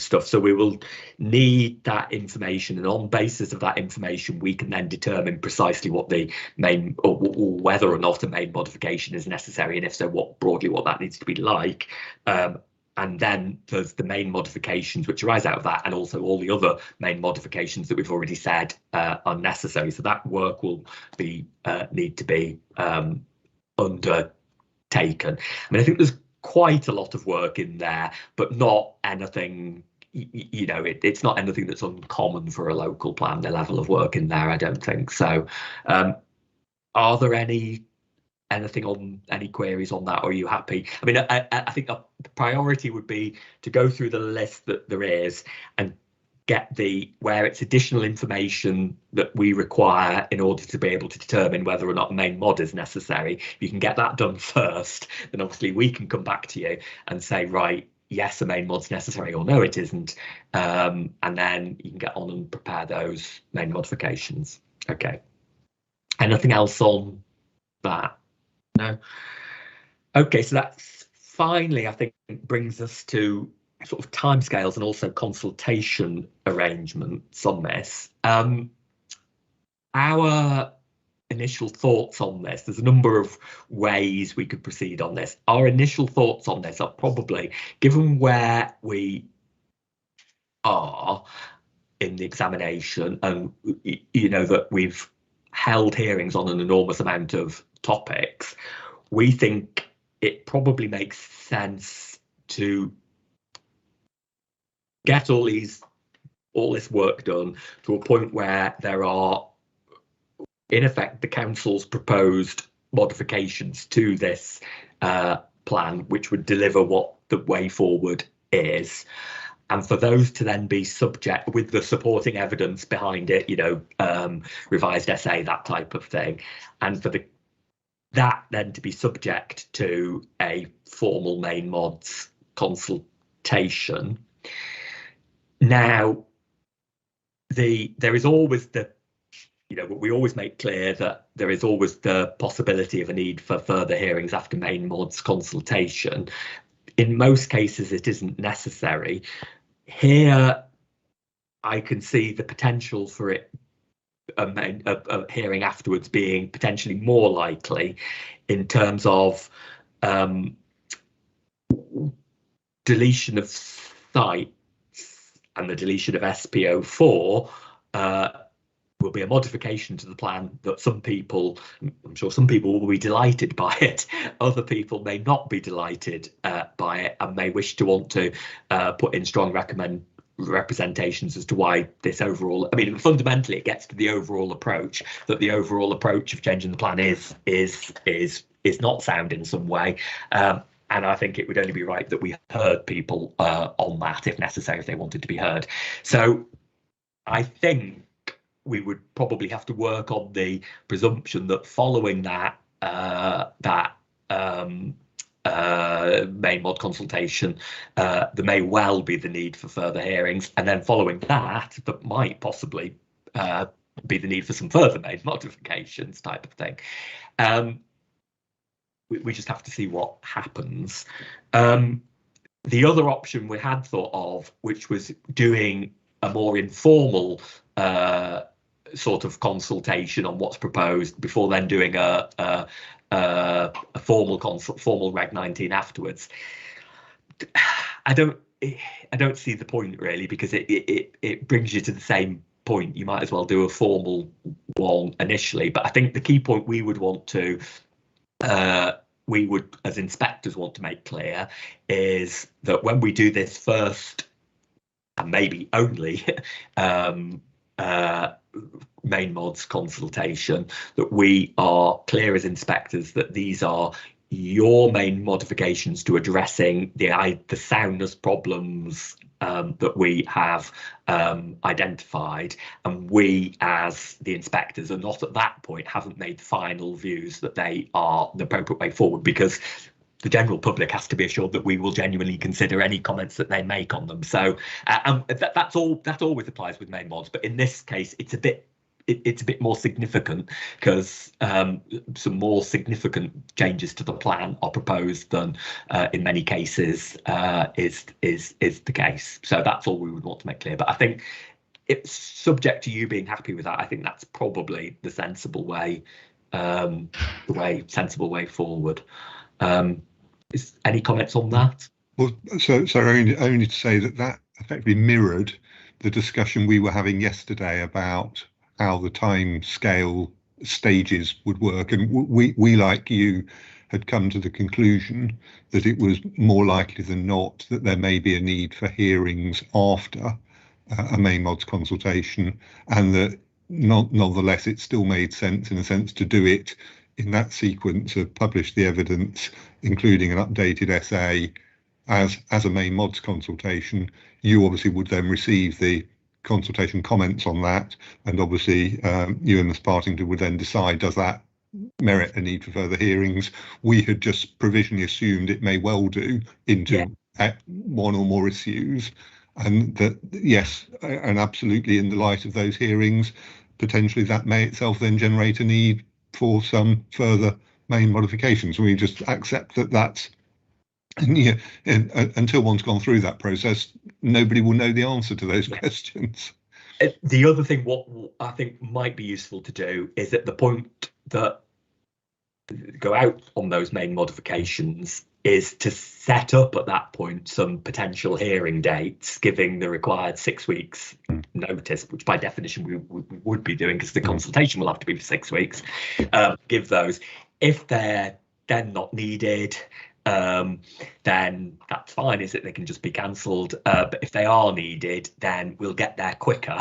stuff. So we will need that information, and on basis of that information, we can then determine precisely what the main, or whether or not a main modification is necessary, and if so, what that needs to be like. And then there's the main modifications which arise out of that, and also all the other main modifications that we've already said are necessary. So that work will need to be undertaken. I mean, I think there's quite a lot of work in there, but not anything, it's not anything that's uncommon for a local plan, the level of work in there, I don't think so. Are there any anything on any queries on that, or are you happy? I mean, I think the priority would be to go through the list that there is and get where it's additional information that we require in order to be able to determine whether or not main mod is necessary. If you can get that done first, then obviously we can come back to you and say, right, yes, a main mod's necessary, or no, it isn't. And then you can get on and prepare those main modifications. Okay. Anything else on that? No. Okay, so that's finally, I think, brings us to sort of timescales and also consultation arrangements on this. Our initial thoughts on this, there's a number of ways we could proceed on this. Our initial thoughts on this are probably, given where we are in the examination, and you know that we've held hearings on an enormous amount of topics, we think it probably makes sense to get all this work done to a point where there are, in effect, the council's proposed modifications to this plan, which would deliver what the way forward is, and for those to then be subject, with the supporting evidence behind it, you know, revised essay, that type of thing, and for that then to be subject to a formal main mods consultation. Now, there is always you know, we always make clear that there is always the possibility of a need for further hearings after main mods consultation. In most cases, it isn't necessary. Here, I can see the potential for it, a hearing afterwards being potentially more likely in terms of deletion of sites, and the deletion of SPO4 will be a modification to the plan that some people, I'm sure some people will be delighted by it, other people may not be delighted by it and may wish to want to put in strong representations as to why this overall, I mean, fundamentally it gets to the overall approach, that the overall approach of changing the plan is not sound in some way. And I think it would only be right that we heard people on that, if necessary, if they wanted to be heard. So I think we would probably have to work on the presumption that following that main mod consultation, there may well be the need for further hearings, and then following that, that might possibly be the need for some further main modifications, type of thing. We just have to see what happens. The other option we had thought of, which was doing a more informal sort of consultation on what's proposed before then doing a formal Reg 19 afterwards. I don't see the point really, because it brings you to the same point. You might as well do a formal one initially, but I think the key point we would want to we would, as inspectors, want to make clear is that when we do this first and maybe only main mods consultation, that we are clear as inspectors that these are your main modifications to addressing the soundness problems that we have identified, and we as the inspectors are not at that point, haven't made the final views that they are the appropriate way forward, because the general public has to be assured that we will genuinely consider any comments that they make on them. So that always applies with main mods, but in this case it's a bit more significant, because some more significant changes to the plan are proposed than in many cases is the case. So that's all we would want to make clear. But I think it's subject to you being happy with that. I think that's probably the sensible way, sensible way forward. Is any comments on that? Well, so only to say that effectively mirrored the discussion we were having yesterday about how the time scale stages would work, and we like you had come to the conclusion that it was more likely than not that there may be a need for hearings after a main mods consultation, and that nonetheless it still made sense in a sense to do it in that sequence of publish the evidence, including an updated essay as a main mods consultation, you obviously would then receive the consultation comments on that, and obviously you and Ms Partington would then decide, does that merit a need for further hearings? We had just provisionally assumed it may well do into one or more issues, and that yes, and absolutely in the light of those hearings, potentially that may itself then generate a need for some further main modifications. We just accept that that's, until one's gone through that process, nobody will know the answer to those questions. The other thing, what I think might be useful to do is at the point that go out on those main modifications is to set up at that point some potential hearing dates, giving the required 6 weeks notice, which by definition we would be doing because the consultation will have to be for 6 weeks. Give those. If they're then not needed, then that's fine, is it? They can just be cancelled. But if they are needed, then we'll get there quicker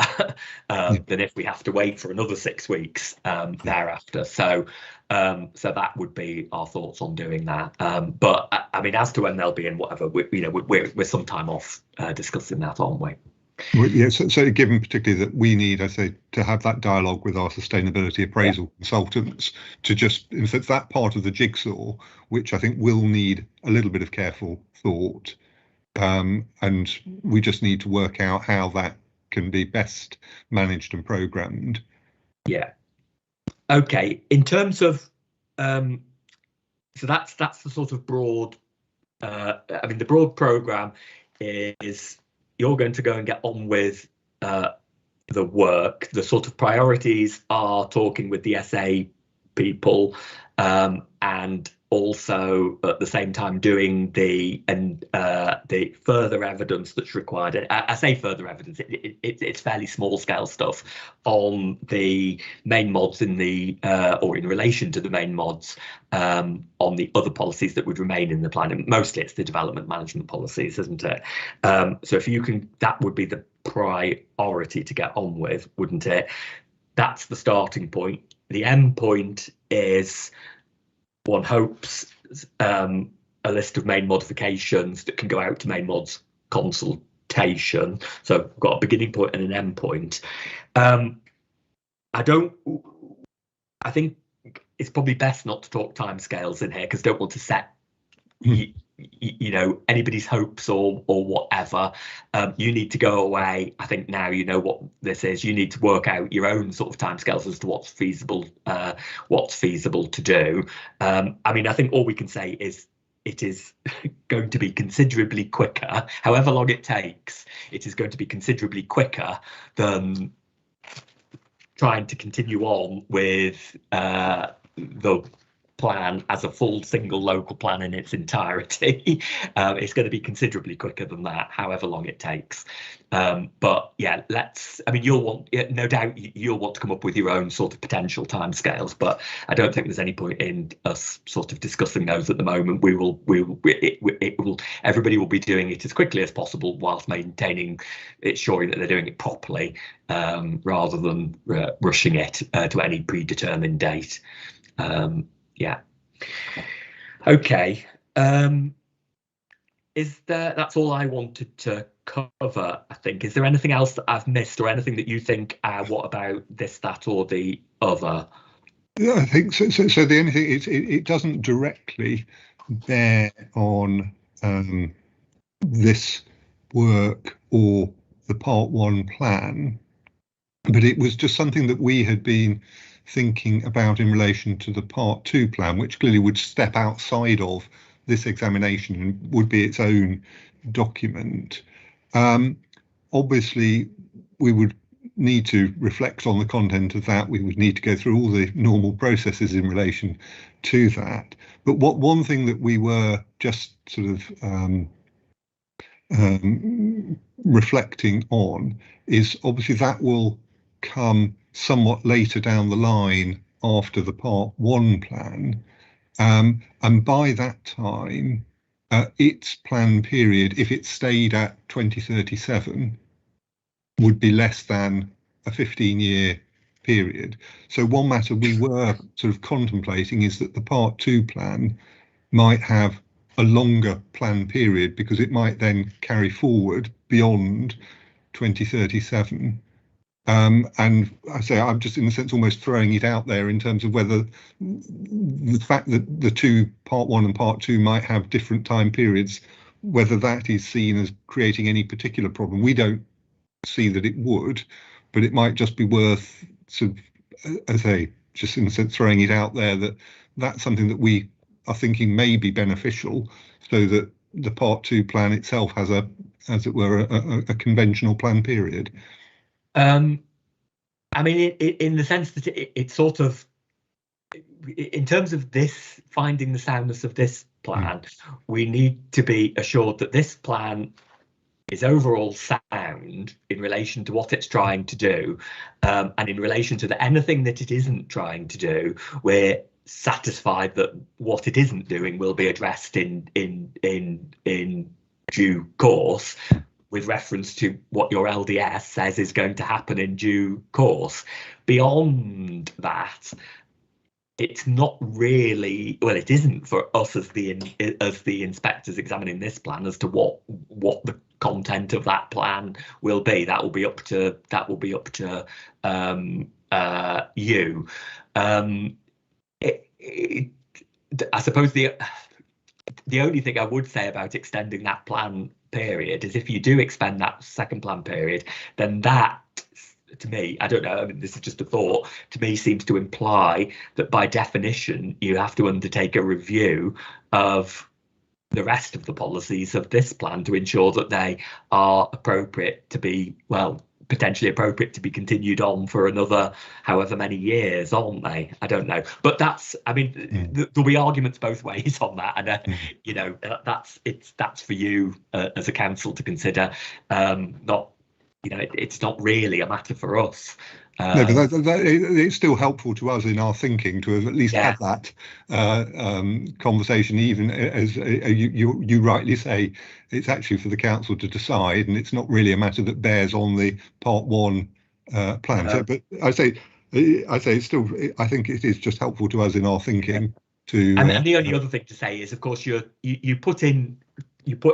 than if we have to wait for another 6 weeks thereafter. So that would be our thoughts on doing that. But I mean, as to when they'll be and whatever, we're some time off discussing that, aren't we? Well, yeah, so given particularly that we need, I say, to have that dialogue with our sustainability appraisal consultants to just, in fact, that part of the jigsaw, which I think will need a little bit of careful thought, and we just need to work out how that can be best managed and programmed. Yeah. Okay. In terms of, so that's the sort of broad. I mean, the broad programme is, you're going to go and get on with the work. The sort of priorities are talking with the SA people and also at the same time doing the further evidence that's required. I say further evidence, it's fairly small scale stuff on the main mods in the or in relation to the main mods on the other policies that would remain in the plan. And mostly it's the development management policies, isn't it? So if you can, that would be the priority to get on with, wouldn't it? That's the starting point. The end point is, one hopes, a list of main modifications that can go out to main mods consultation. So we've got a beginning point and an end point. I think it's probably best not to talk timescales in here because I don't want to set you know, anybody's hopes or whatever. You need to go away. I think now you know what this is. You need to work out your own sort of timescales as to what's feasible to do. I mean, I think all we can say is it is going to be considerably quicker. However long it takes, it is going to be considerably quicker than trying to continue on with the plan as a full single local plan in its entirety. It's going to be considerably quicker than that, however long it takes. But yeah, I mean, no doubt you'll want to come up with your own sort of potential timescales, but I don't think there's any point in us sort of discussing those at the moment. Everybody will be doing it as quickly as possible whilst maintaining ensuring that they're doing it properly, rather than rushing it to any predetermined date. Yeah. Okay. That's all I wanted to cover, I think. Is there anything else that I've missed or anything that you think, what about this, that, or the other? Yeah, I think so. So the only thing is it doesn't directly bear on this work or the Part 1 plan, but it was just something that we had been thinking about in relation to the Part 2 plan, which clearly would step outside of this examination and would be its own document. Obviously, we would need to reflect on the content of that. We would need to go through all the normal processes in relation to that. But one thing that we were just sort of reflecting on is obviously that will come somewhat later down the line after the Part 1 plan, and by that time its plan period, if it stayed at 2037, would be less than a 15-year period. So one matter we were sort of contemplating is that the Part 2 plan might have a longer plan period, because it might then carry forward beyond 2037. And I say I'm just in a sense almost throwing it out there in terms of whether the fact that the two Part 1 and Part 2 might have different time periods, whether that is seen as creating any particular problem. We don't see that it would, but it might just be worth sort of, as I say, just in a sense throwing it out there that that's something that we are thinking may be beneficial, so that the Part 2 plan itself has a, as it were, a conventional plan period. I mean, in the sense that it's sort of, in terms of this, finding the soundness of this plan, we need to be assured that this plan is overall sound in relation to what it's trying to do, and in relation to anything that it isn't trying to do, we're satisfied that what it isn't doing will be addressed in due course, with reference to what your LDS says is going to happen in due course. Beyond that, it's not really, well, it isn't for us as the inspectors examining this plan as to what the content of that plan will be. That will be up to you. I suppose the only thing I would say about extending that plan period is if you do expand that second plan period, then that, to me, I don't know, I mean, this is just a thought, to me seems to imply that by definition you have to undertake a review of the rest of the policies of this plan to ensure that they are appropriate to be, well, potentially appropriate to be continued on for another however many years, aren't they? I don't know, but that's, I mean, there'll be arguments both ways on that, and you know, that's for you as a council to consider. Not, you know, it's not really a matter for us. No, but it's still helpful to us in our thinking to have at least had that conversation, even as you rightly say, it's actually for the council to decide, and it's not really a matter that bears on the Part 1 plan. So, but I say it's still, I think it is just helpful to us in our thinking to. And the only other thing to say is, of course, you put in your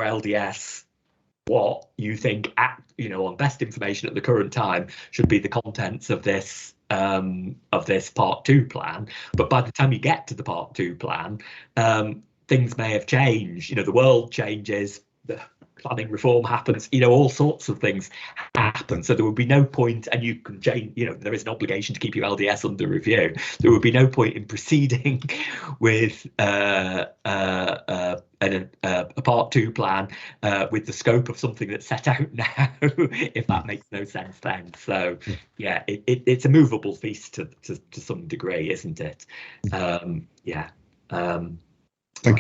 LDS what you think, on best information at the current time should be the contents of this Part 2 plan. But by the time you get to the Part 2 plan, things may have changed. The world changes, the planning reform happens, all sorts of things happen. So there would be no point, and you can change, there is an obligation to keep your LDS under review. There would be no point in proceeding with a Part 2 plan with the scope of something that's set out now, if that makes no sense then. So yeah, it's a movable feast to some degree, isn't it? Thank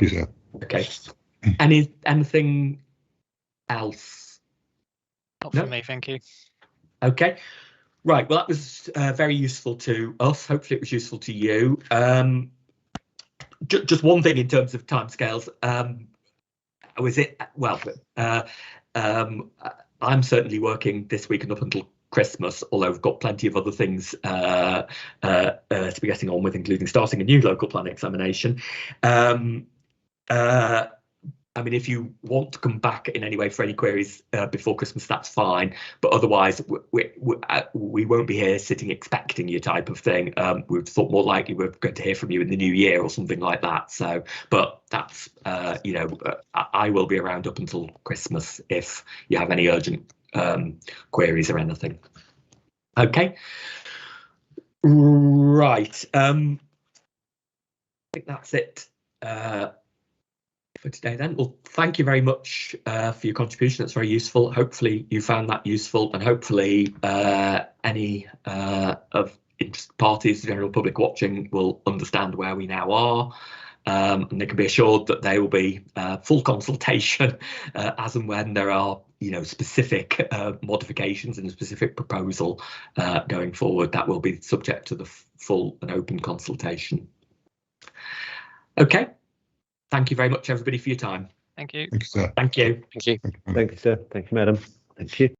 you, sir. Okay. Anything else? Not for me, thank you. Okay. Right, well, that was very useful to us. Hopefully it was useful to you. Just one thing in terms of timescales. I'm certainly working this week and up until Christmas, although I've got plenty of other things to be getting on with, including starting a new local plan examination. I mean, if you want to come back in any way for any queries before Christmas, that's fine. But otherwise, we won't be here sitting expecting you type of thing. We've thought more likely we're going to hear from you in the new year or something like that. So, but that's, I will be around up until Christmas if you have any urgent queries or anything. Okay. Right. I think that's it. For today then. Well, thank you very much for your contribution. That's very useful. Hopefully you found that useful, and hopefully any of interested parties, the general public watching, will understand where we now are, and they can be assured that there will be full consultation as and when there are specific modifications in a specific proposal going forward. That will be subject to the full and open consultation. Okay. Thank you very much, everybody, for your time. Thank you. Thank you, sir. Thank you. Thank you. Thank you, sir. Thank you, madam. Thank you.